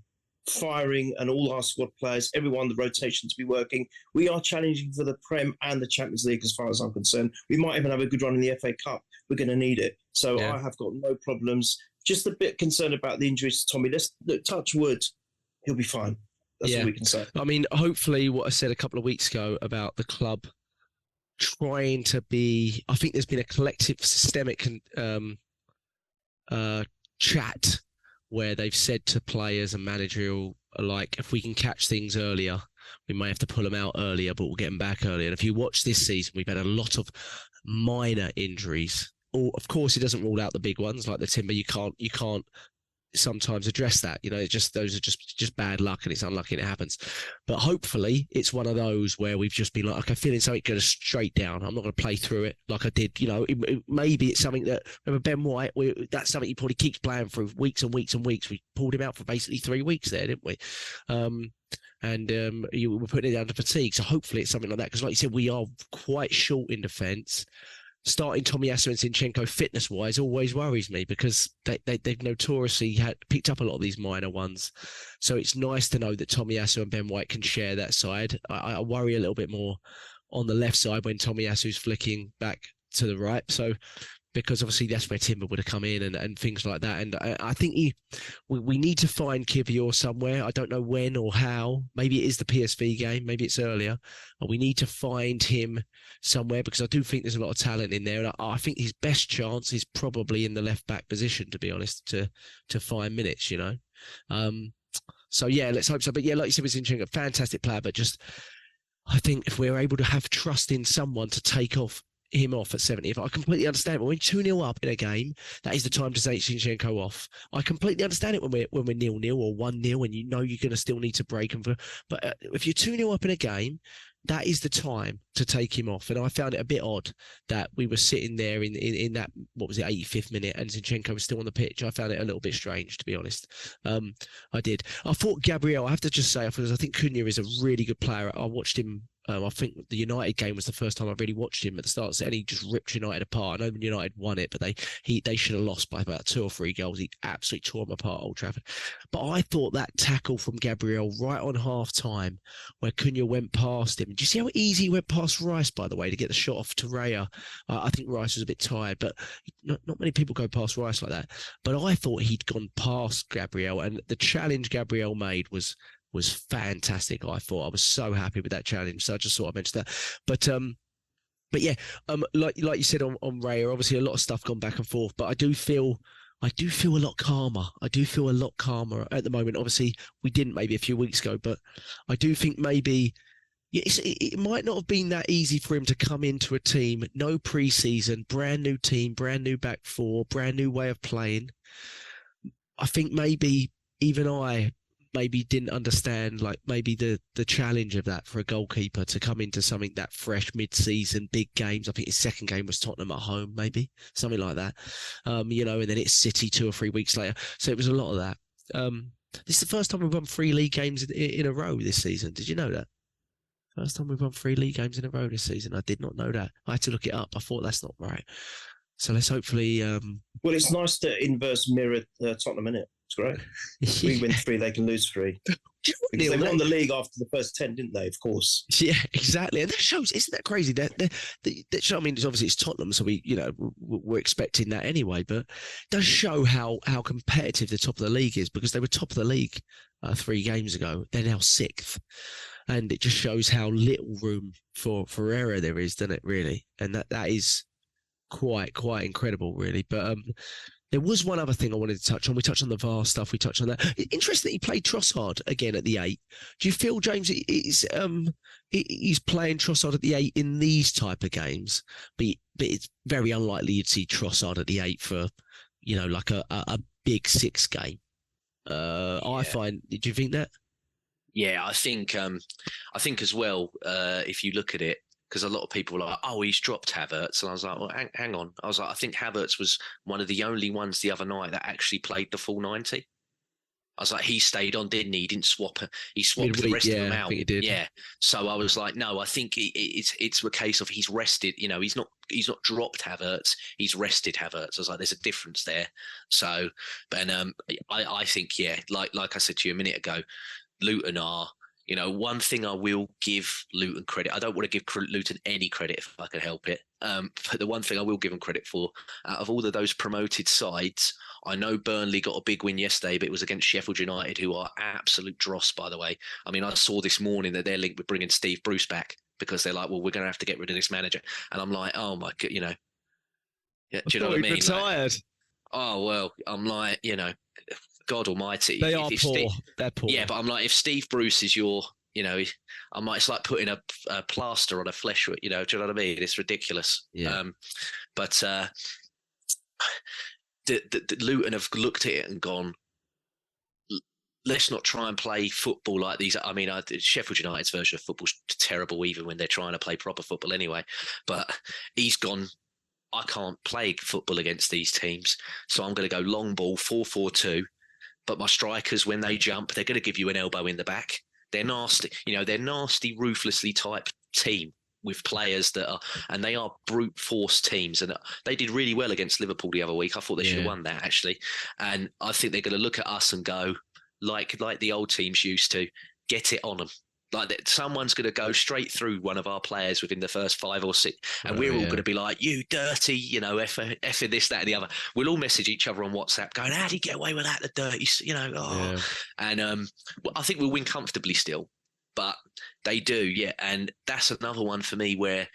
firing and all our squad players, everyone, the rotation to be working. We are challenging for the Prem and the Champions League as far as I'm concerned. We might even have a good run in the FA Cup. We're going to need it. So I have got no problems. Just a bit concerned about the injuries to Tommy. Let's touch wood. He'll be fine. That's all we can say. I mean, hopefully what I said a couple of weeks ago about the club trying to be, I think there's been a collective systemic chat where they've said to players and managerial alike, if we can catch things earlier, we may have to pull them out earlier, but we'll get them back earlier. And if you watch this season, we've had a lot of minor injuries. Or, of course, it doesn't rule out the big ones like the timber. You can't sometimes address that. You know, those are just bad luck, and it's unlucky and it happens. But hopefully, it's one of those where we've just been like, okay, feeling something goes straight down. I'm not going to play through it like I did. You know, maybe it's something that, remember Ben White, that's something he probably keeps playing through weeks and weeks and weeks. We pulled him out for basically 3 weeks there, didn't we? You were putting it down to fatigue. So hopefully it's something like that. Because like you said, we are quite short in defence. Starting Tomiyasu and Zinchenko fitness-wise always worries me because they've notoriously picked up a lot of these minor ones. So it's nice to know that Tomiyasu and Ben White can share that side. I worry a little bit more on the left side when Tomiyasu's flicking back to the right. So because obviously that's where Timber would have come in and things like that. And I think we need to find Kivior somewhere. I don't know when or how. Maybe it is the PSV game. Maybe it's earlier. But we need to find him somewhere because I do think there's a lot of talent in there. And I think his best chance is probably in the left-back position, to be honest, to find minutes, you know. So, yeah, let's hope so. But, yeah, like you said, Zinchenko, a fantastic player. But just I think if we're able to have trust in someone to take him off at 70. If I completely understand it. When we're 2-0 up in a game, that is the time to take Zinchenko off. I completely understand it when we're 0-0 or 1-0 and you know you're going to still need to break him. But if you're 2-0 up in a game, that is the time to take him off. And I found it a bit odd that we were sitting there in that, 85th minute and Zinchenko was still on the pitch. I found it a little bit strange, to be honest. I did. I thought Gabriel, I have to just say, I think Cunha is a really good player. I watched him. I think the United game was the first time I really watched him at the start, and he just ripped United apart. I know United won it, but they should have lost by about 2 or 3 goals. He absolutely tore them apart at Old Trafford. But I thought that tackle from Gabriel right on half-time where Cunha went past him. Did you see how easy he went past Rice, by the way, to get the shot off Torreira? I think Rice was a bit tired, but not many people go past Rice like that. But I thought he'd gone past Gabriel, and the challenge Gabriel made was fantastic. I thought I was so happy with that challenge. So I just thought I'd mention that. But yeah, like you said on Raya, obviously a lot of stuff gone back and forth, but I do feel a lot calmer. I do feel a lot calmer at the moment. Obviously we didn't maybe a few weeks ago, but I do think maybe it might not have been that easy for him to come into a team, no pre-season, brand new team, brand new back four, brand new way of playing. I think maybe even I maybe didn't understand like maybe the challenge of that for a goalkeeper to come into something that fresh mid-season, big games. I think his second game was Tottenham at home, maybe something like that. And then it's City 2 or 3 weeks later. So it was a lot of that. This is the first time we've won 3 league games in a row this season. Did you know that? First time we've won 3 league games in a row this season. I did not know that. I had to look it up. I thought that's not right. So let's hopefully. Well, it's nice to inverse mirror Tottenham, innit? It's great. We win 3, they can lose 3. Because they won the league after the first 10, didn't they? Of course. Yeah, exactly. And that shows, isn't that crazy? I mean, it's Tottenham, so we're expecting that anyway. But it does show how competitive the top of the league is because they were top of the league 3 games ago. They're now 6th, and it just shows how little room for error there is, doesn't it? Really, and that is quite incredible, really. But There was one other thing I wanted to touch on. We touched on the VAR stuff. We touched on that. Interesting that he played Trossard again at the 8. Do you feel, James, he's playing Trossard at the 8 in these type of games? But it's very unlikely you'd see Trossard at the 8 for, like a big 6 game. I find. Did you think that? Yeah, I think as well. If you look at it, because a lot of people are like, "Oh, he's dropped Havertz," and I was like, "Well, hang on." I was like, "I think Havertz was one of the only ones the other night that actually played the full 90." I was like, he stayed on, didn't he? He didn't swap. He swapped the rest of them out. I think he did. Yeah. So I was like, no, I think it's a case of he's rested. He's not dropped Havertz. He's rested Havertz. I was like, there's a difference there. So, and I think, yeah, like I said to you a minute ago, Luton are. One thing I will give Luton credit. I don't want to give Luton any credit if I can help it. But the one thing I will give them credit for, out of all of those promoted sides, I know Burnley got a big win yesterday, but it was against Sheffield United, who are absolute dross, by the way. I mean, I saw this morning that they're linked with bringing Steve Bruce back because they're like, well, we're going to have to get rid of this manager. And I'm like, oh my God, Yeah, do you know what I mean? Retired. Oh, well, I'm like, God almighty. They are poor. They're poor. Yeah, but I'm like, if Steve Bruce is your, I'm like, it's like putting a plaster on a flesh wound, do you know what I mean? It's ridiculous. Yeah. But the Luton have looked at it and gone, let's not try and play football like these. I mean, Sheffield United's version of football's terrible, even when they're trying to play proper football anyway. But he's gone, I can't play football against these teams, so I'm going to go long ball, 4-4-2. But my strikers, when they jump, they're going to give you an elbow in the back. They're nasty. They're nasty, ruthlessly type team with players that are, and they are brute force teams. And they did really well against Liverpool the other week. I thought they should have won that, actually. And I think they're going to look at us and go, like the old teams used to, get it on them. Like someone's going to go straight through one of our players within the first 5 or 6, and we're all going to be like, "You dirty, effing this, that, and the other." We'll all message each other on WhatsApp, going, "How did he get away with that? The dirty, And I think we'll win comfortably still, but they do, yeah. And that's another one for me where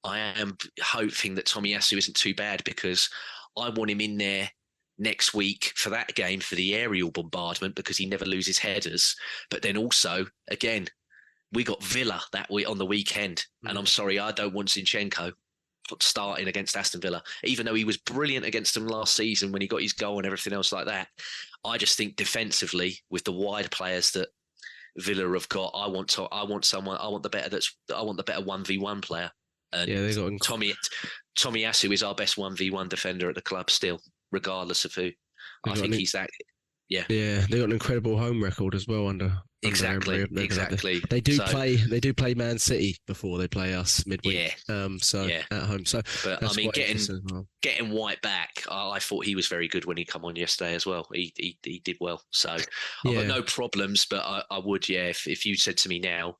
I am hoping that Tomiyasu isn't too bad, because I want him in there next week for that game, for the aerial bombardment, because he never loses headers. But then also, again, we got Villa that week on the weekend, and I'm sorry, I don't want Zinchenko starting against Aston Villa, even though he was brilliant against them last season when he got his goal and everything else like that. I just think defensively, with the wide players that Villa have got, I want the better 1v1 player. And yeah, they got Tomiyasu is our best 1v1 defender at the club still, regardless of who. I think he's that. Yeah, they got an incredible home record as well under exactly. They do play Man City before they play us midweek. Yeah. At home. So, but I mean, getting White back, I thought he was very good when he come on yesterday as well. He did well. So I've got no problems. But I would, if you said to me now,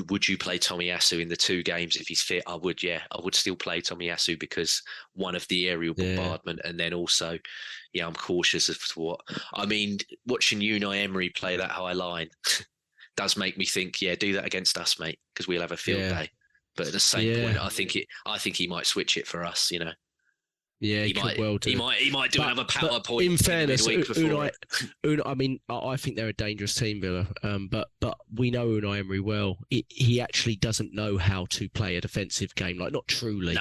would you play Tomiyasu in the 2 games if he's fit? I would, I would still play Tomiyasu, because one of the aerial bombardment, and then also, I'm cautious as to what. I mean, watching Unai Emery play that high line does make me think, do that against us, mate, because we'll have a field day. But at the same point, I think he might switch it for us, Yeah, he might well do. He might do another PowerPoint. In fairness, Unai, I mean, I think they're a dangerous team, Villa. But we know Unai Emery well. He actually doesn't know how to play a defensive game, like not truly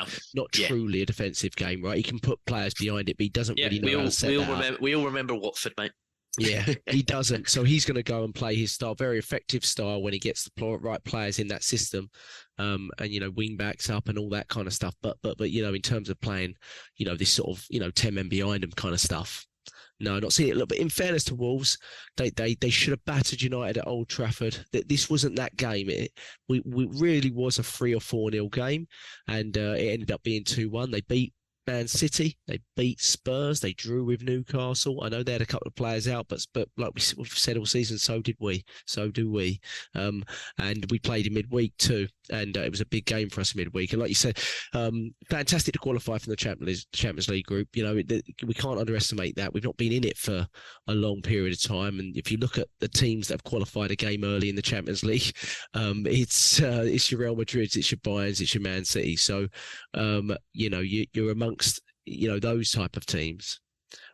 a defensive game, right? He can put players behind it, but he doesn't really know how to set that up. We all remember Watford, mate. Yeah, he doesn't. So he's going to go and play his style, very effective style, when he gets the right players in that system, and wing backs up and all that kind of stuff. But in terms of playing, this sort of 10 men behind him kind of stuff. No, not seeing it. Look, but in fairness to Wolves, they should have battered United at Old Trafford. This wasn't that game. It really was a 3 or 4-0 game, and it ended up being 2-1. They beat Man City, they beat Spurs, they drew with Newcastle. I know they had a couple of players out, but like we've said all season, so do we. And we played in midweek too, and it was a big game for us midweek. And like you said, fantastic to qualify from the Champions League group. We can't underestimate that. We've not been in it for a long period of time, and if you look at the teams that have qualified a game early in the Champions League, it's your Real Madrid, it's your Bayerns, it's your Man City. So you're amongst those type of teams.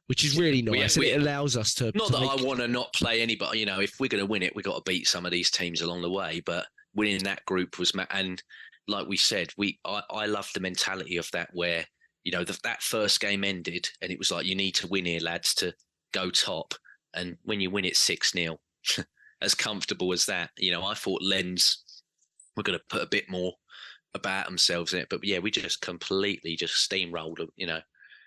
which is really nice. We, and it allows us to. Not that I want to not play anybody. If we're going to win it, we've got to beat some of these teams along the way. But winning that group was, and like we said, I love the mentality of that where, that first game ended and it was like, you need to win here, lads, to go top. And when you win it 6-0, as comfortable as that, I thought Lens were going to put a bit more about themselves in it. But yeah, we just completely just steamrolled them,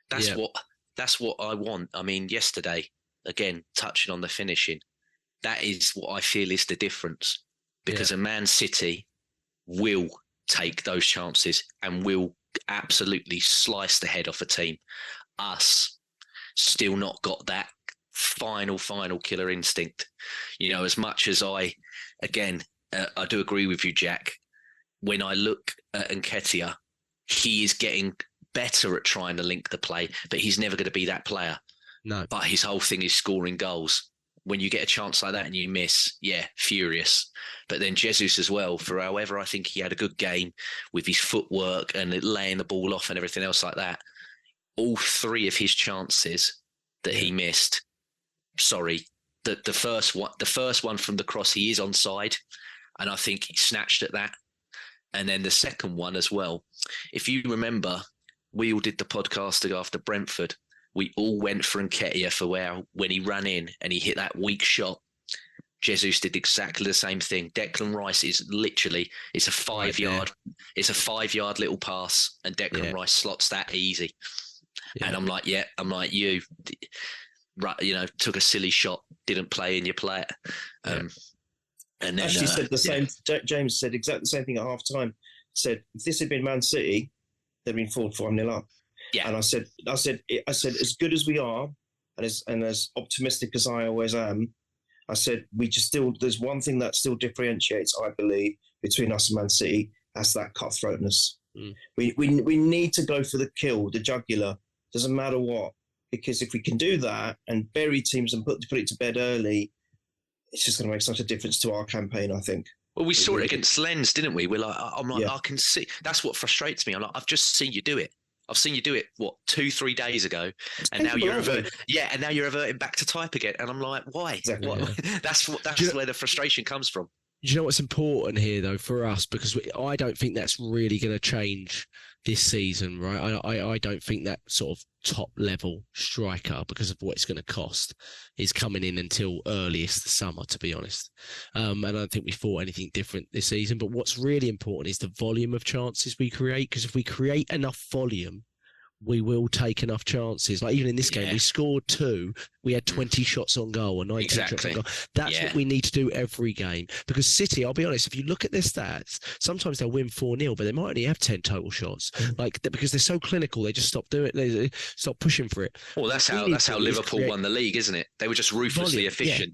That's what I want. I mean, yesterday, again, touching on the finishing, that is what I feel is the difference. Because a Man City will take those chances and will absolutely slice the head off a team. Us, still not got that final killer instinct. As much as I do agree with you, Jack. When I look at Nketiah, he is getting better at trying to link the play, but he's never going to be that player. No. But his whole thing is scoring goals. When you get a chance like that and you miss, furious. But then Jesus as well, for however I think he had a good game with his footwork and laying the ball off and everything else like that. All 3 of his chances that he missed, the first one from the cross, he is onside, and I think he snatched at that. And then the second one as well. If you remember, we all did the podcast after Brentford. We all went for Nketiah for when he ran in and he hit that weak shot. Jesus did exactly the same thing. Declan Rice is literally, it's a 5-yard, it's a 5-yard little pass, and Declan Rice slots that easy. Yeah. And I'm like, you, took a silly shot, didn't play in your play it. And then actually said the same. James said exactly the same thing at half time. Said if this had been Man City, they'd been 4-5-0 up. Yeah. And I said, as good as we are, and as optimistic as I always am, I said there's one thing that still differentiates, I believe, between us and Man City. That's that cutthroatness. Mm. We need to go for the kill, the jugular. Doesn't matter what, because if we can do that and bury teams and put it to bed early, it's just going to make such a difference to our campaign, I think. Well, we saw it against Lens, didn't we? We're like, I can see. That's what frustrates me. I'm like, I've just seen you do it. I've seen you do it, 2-3 days ago, and now you're reverting back to type again. And I'm like, why? Exactly. That's where the frustration comes from. Do you know what's important here, though, for us? Because I don't think that's really going to change this season, right? I don't think that sort of top-level striker, because of what it's going to cost, is coming in until earliest the summer, to be honest. And I don't think we thought anything different this season. But what's really important is the volume of chances we create, because if we create enough volume, we will take enough chances. Like even in this game, we scored 2. We had 20 shots on goal or 19 shots on goal. That's what we need to do every game. Because City, I'll be honest, if you look at their stats, sometimes they'll win 4-0, but they might only have 10 total shots. Because they're so clinical, they just stop doing it. They stop pushing for it. Well, that's how Liverpool won the league, isn't it? They were just ruthlessly efficient.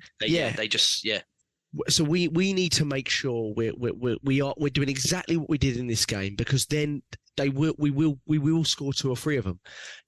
So we need to make sure we're doing exactly what we did in this game, because then we will score 2 or 3 of them.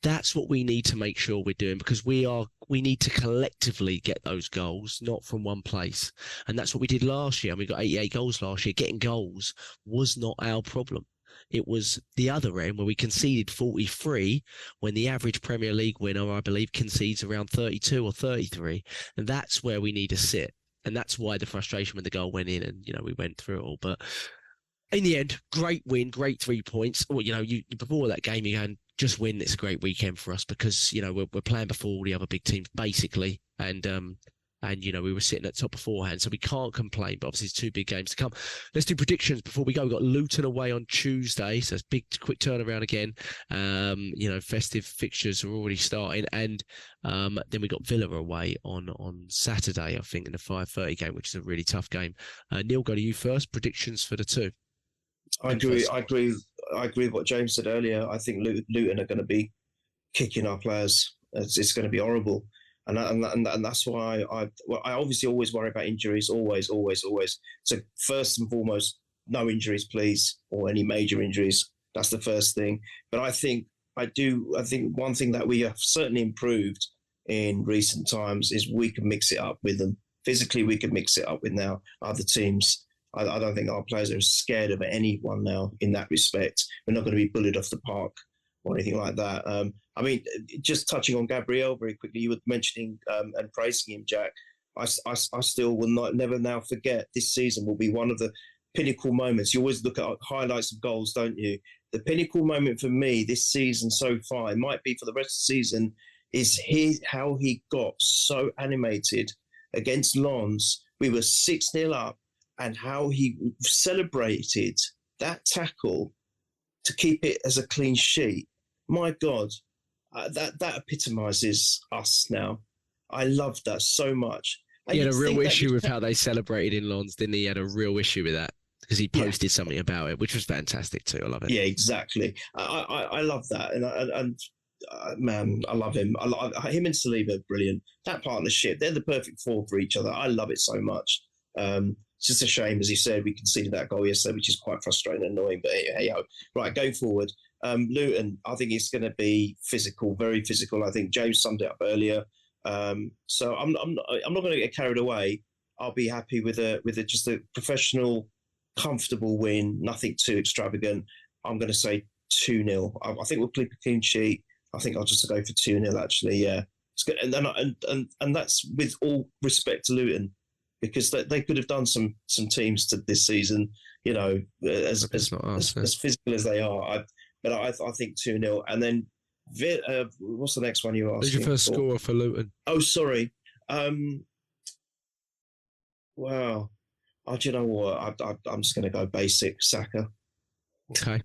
That's what we need to make sure we're doing, because we need to collectively get those goals, not from one place. And that's what we did last year. And we got 88 goals last year. Getting goals was not our problem. It was the other end where we conceded 43 when the average Premier League winner, I believe, concedes around 32 or 33. And that's where we need to sit. And that's why the frustration when the goal went in, and we went through it all. But in the end, great win, great 3 points. Well, you before that game, you're going, just win. It's a great weekend for us, because we're playing before all the other big teams basically, and we were sitting at top beforehand, so we can't complain. But obviously, it's 2 big games to come. Let's do predictions before we go. We've got Luton away on Tuesday, so it's big, quick turnaround again. Festive fixtures are already starting, and then we got Villa away on Saturday, I think, in the 5:30 game, which is a really tough game. Neil, go to you first. Predictions for the 2. I agree with what James said earlier. I think Luton are going to be kicking our players. It's going to be horrible. And that's why I obviously always worry about injuries, always. So first and foremost, no injuries, please, or any major injuries. That's the first thing. But I think one thing that we have certainly improved in recent times is we can mix it up with them. Physically, we can mix it up with now other teams. I don't think our players are scared of anyone now in that respect. We're not going to be bullied off the park. or anything like that. I mean, just touching on Gabriel very quickly, you were mentioning and praising him, Jack. I still will never now forget this season will be one of the pinnacle moments. You always look at highlights of goals, don't you? The pinnacle moment for me this season so far, it might be for the rest of the season, is how he got so animated against Lens. We were 6-0 up, and how he celebrated that tackle to keep it as a clean sheet. My God, that epitomises us now. I love that so much. He had a real issue with how they celebrated in Lens, didn't he? He had a real issue with that because he posted something about it, which was fantastic too. I love it. Yeah, exactly. I love that, and man, I love him. Him and Saliba are brilliant. That partnership, they're the perfect four for each other. I love it so much. It's just a shame, as you said, we conceded that goal yesterday, which is quite frustrating and annoying. But hey, right, going forward, Luton, I think it's going to be physical, very physical. I think James summed it up earlier. So I'm not going to get carried away. I'll be happy with just a professional, comfortable win, nothing too extravagant. I'm going to say 2-0. I think we'll keep a clean sheet. I think I'll just go for 2-0. Actually, yeah, it's good. And that's with all respect to Luton, because they could have done some teams to this season, you know, as physical as they are. But I think 2-0, and then. What's the next one you asked? Who's your first scorer for Luton? Oh, sorry. Wow. Oh, do you know what? I'm just going to go basic. Saka. Okay.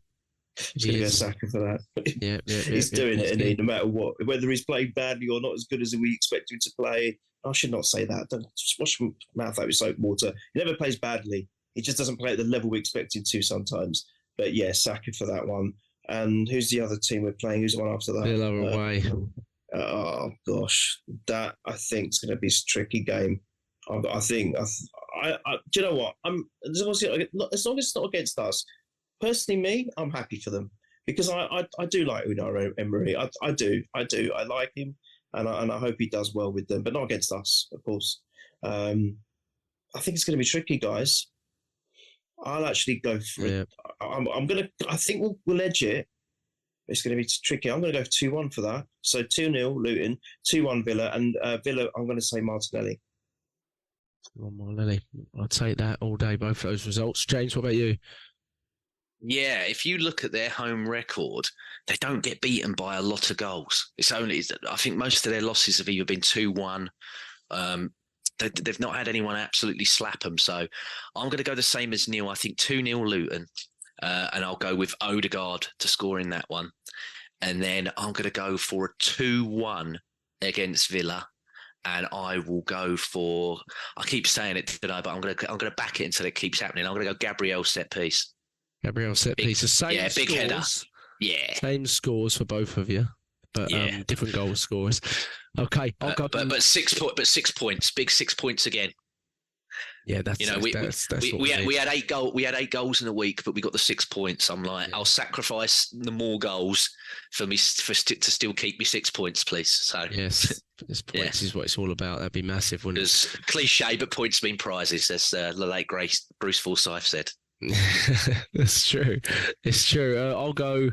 He's going to go Saka for that. Yeah. He's doing it, and no matter what, whether he's playing badly or not as good as we expect him to play. I should not say that. Don't just wash your mouth out with soap and water. He never plays badly. He just doesn't play at the level we expect him to sometimes. But yeah, Saka for that one. And who's the other team we're playing? Who's the one after that? Villa away. Oh gosh, that I think is going to be a tricky game. I think. Do you know what? As long as it's not against us. Personally, me, I'm happy for them because I do like Unai Emery. I do. I like him, and I hope he does well with them, but not against us, of course. I think it's going to be tricky, guys. I'll actually go for it. I think we'll edge it. It's going to be tricky. I'm going to go 2-1 for that. So 2-0 Luton, 2-1 Villa, and Villa, I'm going to say Martinelli. Martinelli. I'll take that all day, both of those results. James, what about you? Yeah, if you look at their home record, they don't get beaten by a lot of goals. I think most of their losses have either been 2-1. They've not had anyone absolutely slap them. So I'm going to go the same as Neil. I think 2-0 Luton. And I'll go with Odegaard to score in that one. And then I'm going to go for a 2-1 against Villa. And I will go for, I keep saying it today, but I'm going to back it until it keeps happening. I'm going to go Gabriel set piece. Gabriel set piece. The same big scores, header. Yeah. Same scores for both of you, but different goal scorers. Okay, I'll go. But 6 points. Big 6 points again. Yeah, that's we had 8 goals in a week, but we got the 6 points. I'm like, I'll sacrifice the more goals to still keep me 6 points, please. So yes, this points is what it's all about. That'd be massive, wouldn't it? Cliche, but points mean prizes, as the late Bruce Forsyth said. That's true. It's true. I'll go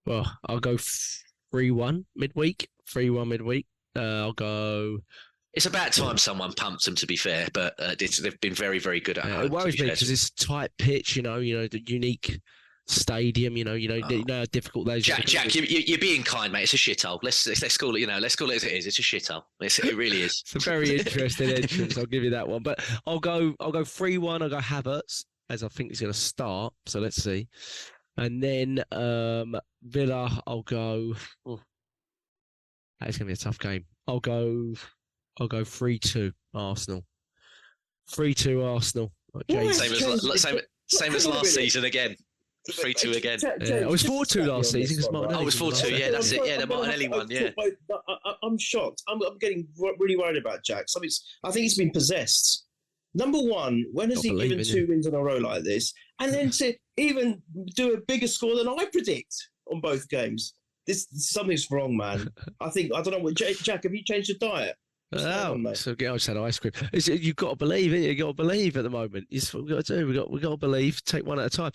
3-1 midweek. I'll go. It's about time someone pumps them, to be fair, but they've been very, very good at home. It worries me because it's a tight pitch, the unique stadium, how difficult those. Jack, you're being kind, mate. It's a shithole. Let's call it, let's call it as it is. It's a shithole. It really is. It's a very interesting entrance. I'll give you that one, but I'll go 3-1. I'll go Havertz, as I think he's going to start. So let's see, and then Villa. I'll go. That's going to be a tough game. I'll go 3-2 Arsenal. 3-2 Arsenal. Same as last season again. 3-2 again. It was 4-2 last season. It was 4-2. Yeah, that's it. Yeah, the Martinelli one. Yeah. I'm shocked. I'm getting really worried about Jack. I think he's been possessed. Number one, when has he given 2 wins in a row like this? And then to even do a bigger score than I predict on both games. Something's wrong, man. I don't know. Jack, have you changed your diet? So I just had ice cream. You've got to believe it. You've got to believe at the moment. It's what we've got to do. We've got to believe. Take one at a time.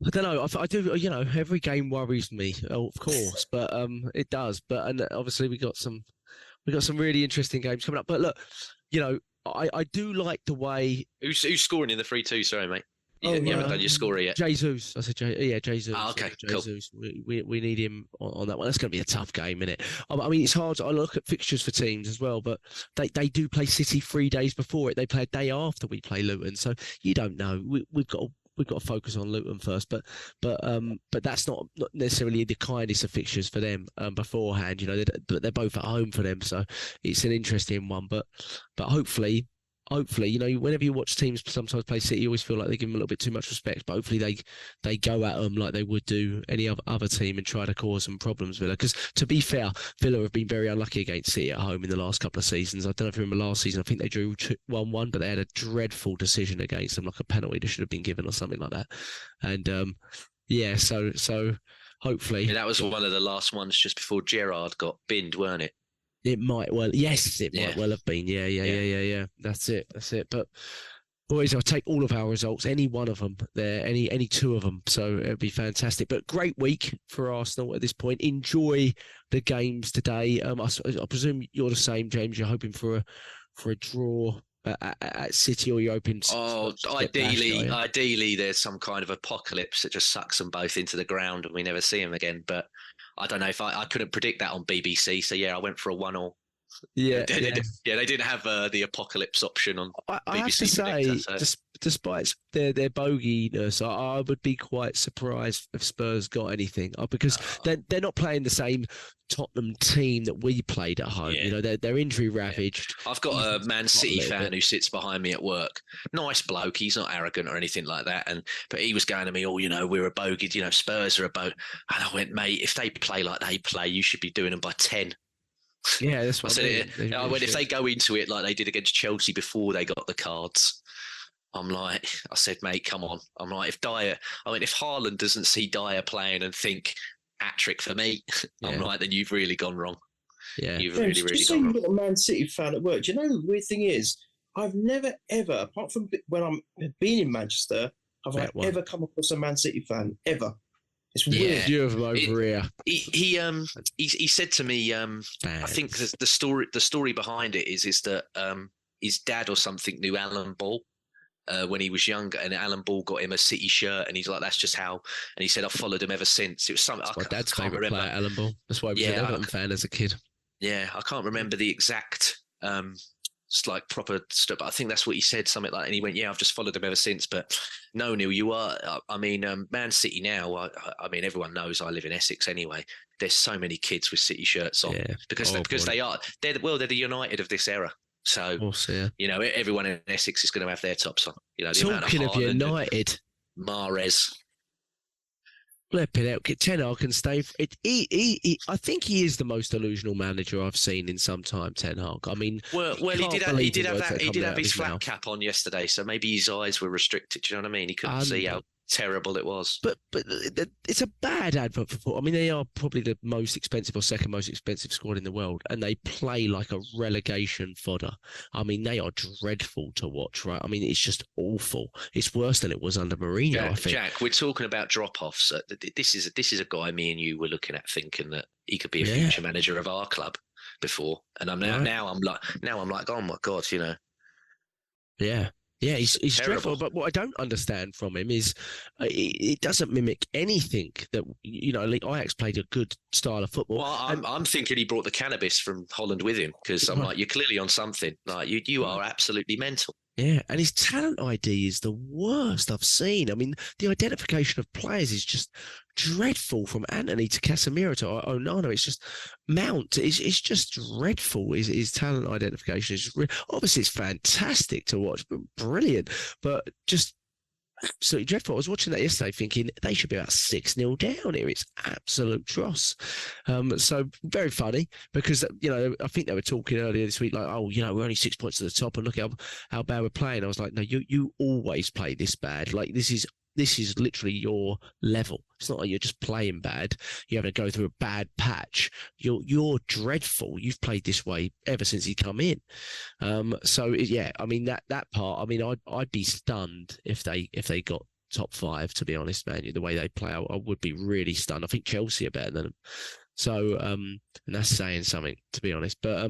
I don't know. I do. Every game worries me, of course, but it does. But and obviously we got some really interesting games coming up. But look, I do like the way Who's scoring in the 3-2? Sorry, mate. Oh, You haven't done your scorer yet. Jesus. I said, Jesus. Oh, okay, cool. Jesus. We need him on that one. That's going to be a tough game, isn't it? I mean, it's hard. I look at fixtures for teams as well, but they do play City 3 days before it. They play a day after we play Luton, so you don't know. We've got to focus on Luton first, but that's not necessarily the kindest of fixtures for them beforehand. They're both at home for them, so it's an interesting one. But hopefully, whenever you watch teams sometimes play City, you always feel like they give them a little bit too much respect. But hopefully they go at them like they would do any other team and try to cause some problems, Villa. Because to be fair, Villa have been very unlucky against City at home in the last couple of seasons. I don't know if you remember last season. I think they drew 1-1, but they had a dreadful decision against them, like a penalty that should have been given or something like that. And so hopefully that was one of the last ones just before Gerrard got binned, weren't it? It might well, yes, it might well have been. Yeah. That's it. But boys, I'll take all of our results, any one of them there, any two of them. So it'd be fantastic. But great week for Arsenal at this point. Enjoy the games today. I presume you're the same, James. You're hoping for a draw at City, or you're hoping? Ideally, there's some kind of apocalypse that just sucks them both into the ground and we never see them again. But I don't know if I couldn't predict that on BBC. So I went for a 1-1. Yeah, they didn't have the apocalypse option on BBC. I have to say, despite their boginess, I would be quite surprised if Spurs got anything, because they're not playing the same Tottenham team that we played at home. They're injury ravaged. I've got a Man City fan who sits behind me at work. Nice bloke. He's not arrogant or anything like that. But he was going to me, we're a bogey. Spurs are a bogey. And I went, mate, if they play like they play, you should be doing them by 10. Yeah, that's what I said. If they go into it like they did against Chelsea before they got the cards, I said, mate, come on. I'm like, if Haaland doesn't see Dyer playing and think hat-trick for me, I'm like, then you've really gone wrong. Yeah, you've really gone wrong. Just saying, you've got a Man City fan at work. Do you know the weird thing is, I've never ever, apart from when I'm being in Manchester, have I ever come across a Man City fan ever. It's weird. You have over here. He said to me, I think the story behind it is that his dad or something knew Alan Ball when he was younger, and Alan Ball got him a City shirt, and he's like, that's just how. And he said, I've followed him ever since. It was something. My dad's favourite player, Alan Ball. That's why he was an Everton fan as a kid. Yeah, I can't remember the exact. It's like proper stuff. But I think that's what he said, something like, and he went, I've just followed him ever since. But no, Neil, you are, Man City now, I mean, everyone knows I live in Essex anyway. There's so many kids with City shirts on because they're the United of this era. So, course, everyone in Essex is going to have their tops on. Talking of United, Mahrez. Flipping out, Ten Hag can stay. I think he is the most delusional manager I've seen in some time. Ten Hag. I mean, he did have his flat cap on yesterday, so maybe his eyes were restricted. Do you know what I mean? He couldn't see how terrible it was. But it's a bad advert for football. I mean, they are probably the most expensive or second most expensive squad in the world, and they play like a relegation fodder. I mean, they are dreadful to watch, right? I mean, it's just awful. It's worse than it was under Mourinho, I think. We're talking about drop-offs. This is a guy me and you were looking at, thinking that he could be a future manager of our club before, and I'm I'm like, oh my god, Yeah. Yeah, he's dreadful. But what I don't understand from him is it doesn't mimic anything that Ajax played a good style of football. Well, I'm thinking he brought the cannabis from Holland with him, because I'm like, you're clearly on something. Like you are absolutely mental. Yeah, and his talent ID is the worst I've seen. I mean, the identification of players is just dreadful, from Anthony to Casemiro to Onana. It's just Mount. It's just dreadful. His talent identification is obviously it's fantastic to watch, brilliant, but just absolutely dreadful. I was watching that yesterday thinking they should be about 6-0 down here. It's absolute dross. So very funny, because I think they were talking earlier this week like, we're only 6 points to the top and look how bad we're playing. I was like, no, you always play this bad. Like this is literally your level. It's not like you're just playing bad. You're having to go through a bad patch. You're dreadful. You've played this way ever since you come in. I mean that part. I mean, I'd be stunned if they got top 5, to be honest, man. The way they play, I would be really stunned. I think Chelsea are better than them. So, and that's saying something, to be honest. But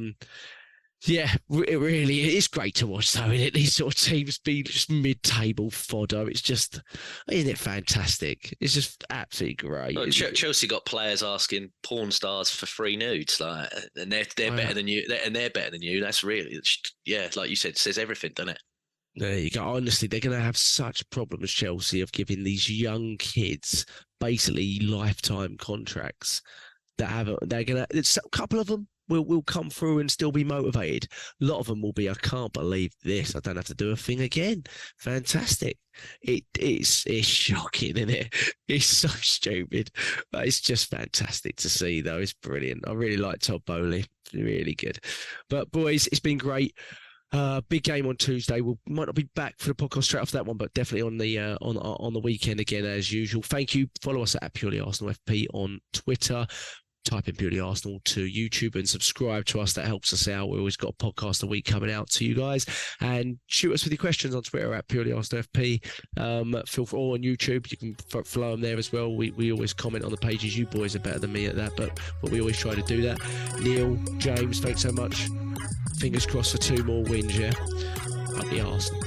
yeah, it really is great to watch, though, isn't it? These sort of teams be just mid-table fodder. It's just, isn't it fantastic? It's just absolutely great. Look, Chelsea got players asking porn stars for free nudes, like, and they're better than you, and they're better than you. That's really, yeah, like you said, says everything, doesn't it? There you go. Honestly, they're going to have such problems, Chelsea, of giving these young kids basically lifetime contracts. They're going to. A couple of them will come through and still be motivated. A lot of them will be, I can't believe this. I don't have to do a thing again. Fantastic. It's shocking, isn't it? It's so stupid, but it's just fantastic to see, though. It's brilliant. I really like Todd Bowley. Really good. But boys, it's been great. Big game on Tuesday. We might not be back for the podcast straight after that one, but definitely on the weekend again as usual. Thank you. Follow us at Purely Arsenal FP on Twitter. Type in Purely Arsenal to YouTube and subscribe to us. That helps us out. We always got a podcast a week coming out to you guys. And shoot us with your questions on Twitter at Purely Arsenal FP. Feel free, or on YouTube, you can follow them there as well. We always comment on the pages. You boys are better than me at that, but we always try to do that. Neil, James, thanks so much. Fingers crossed for 2 more wins, yeah? Up the Arsenal.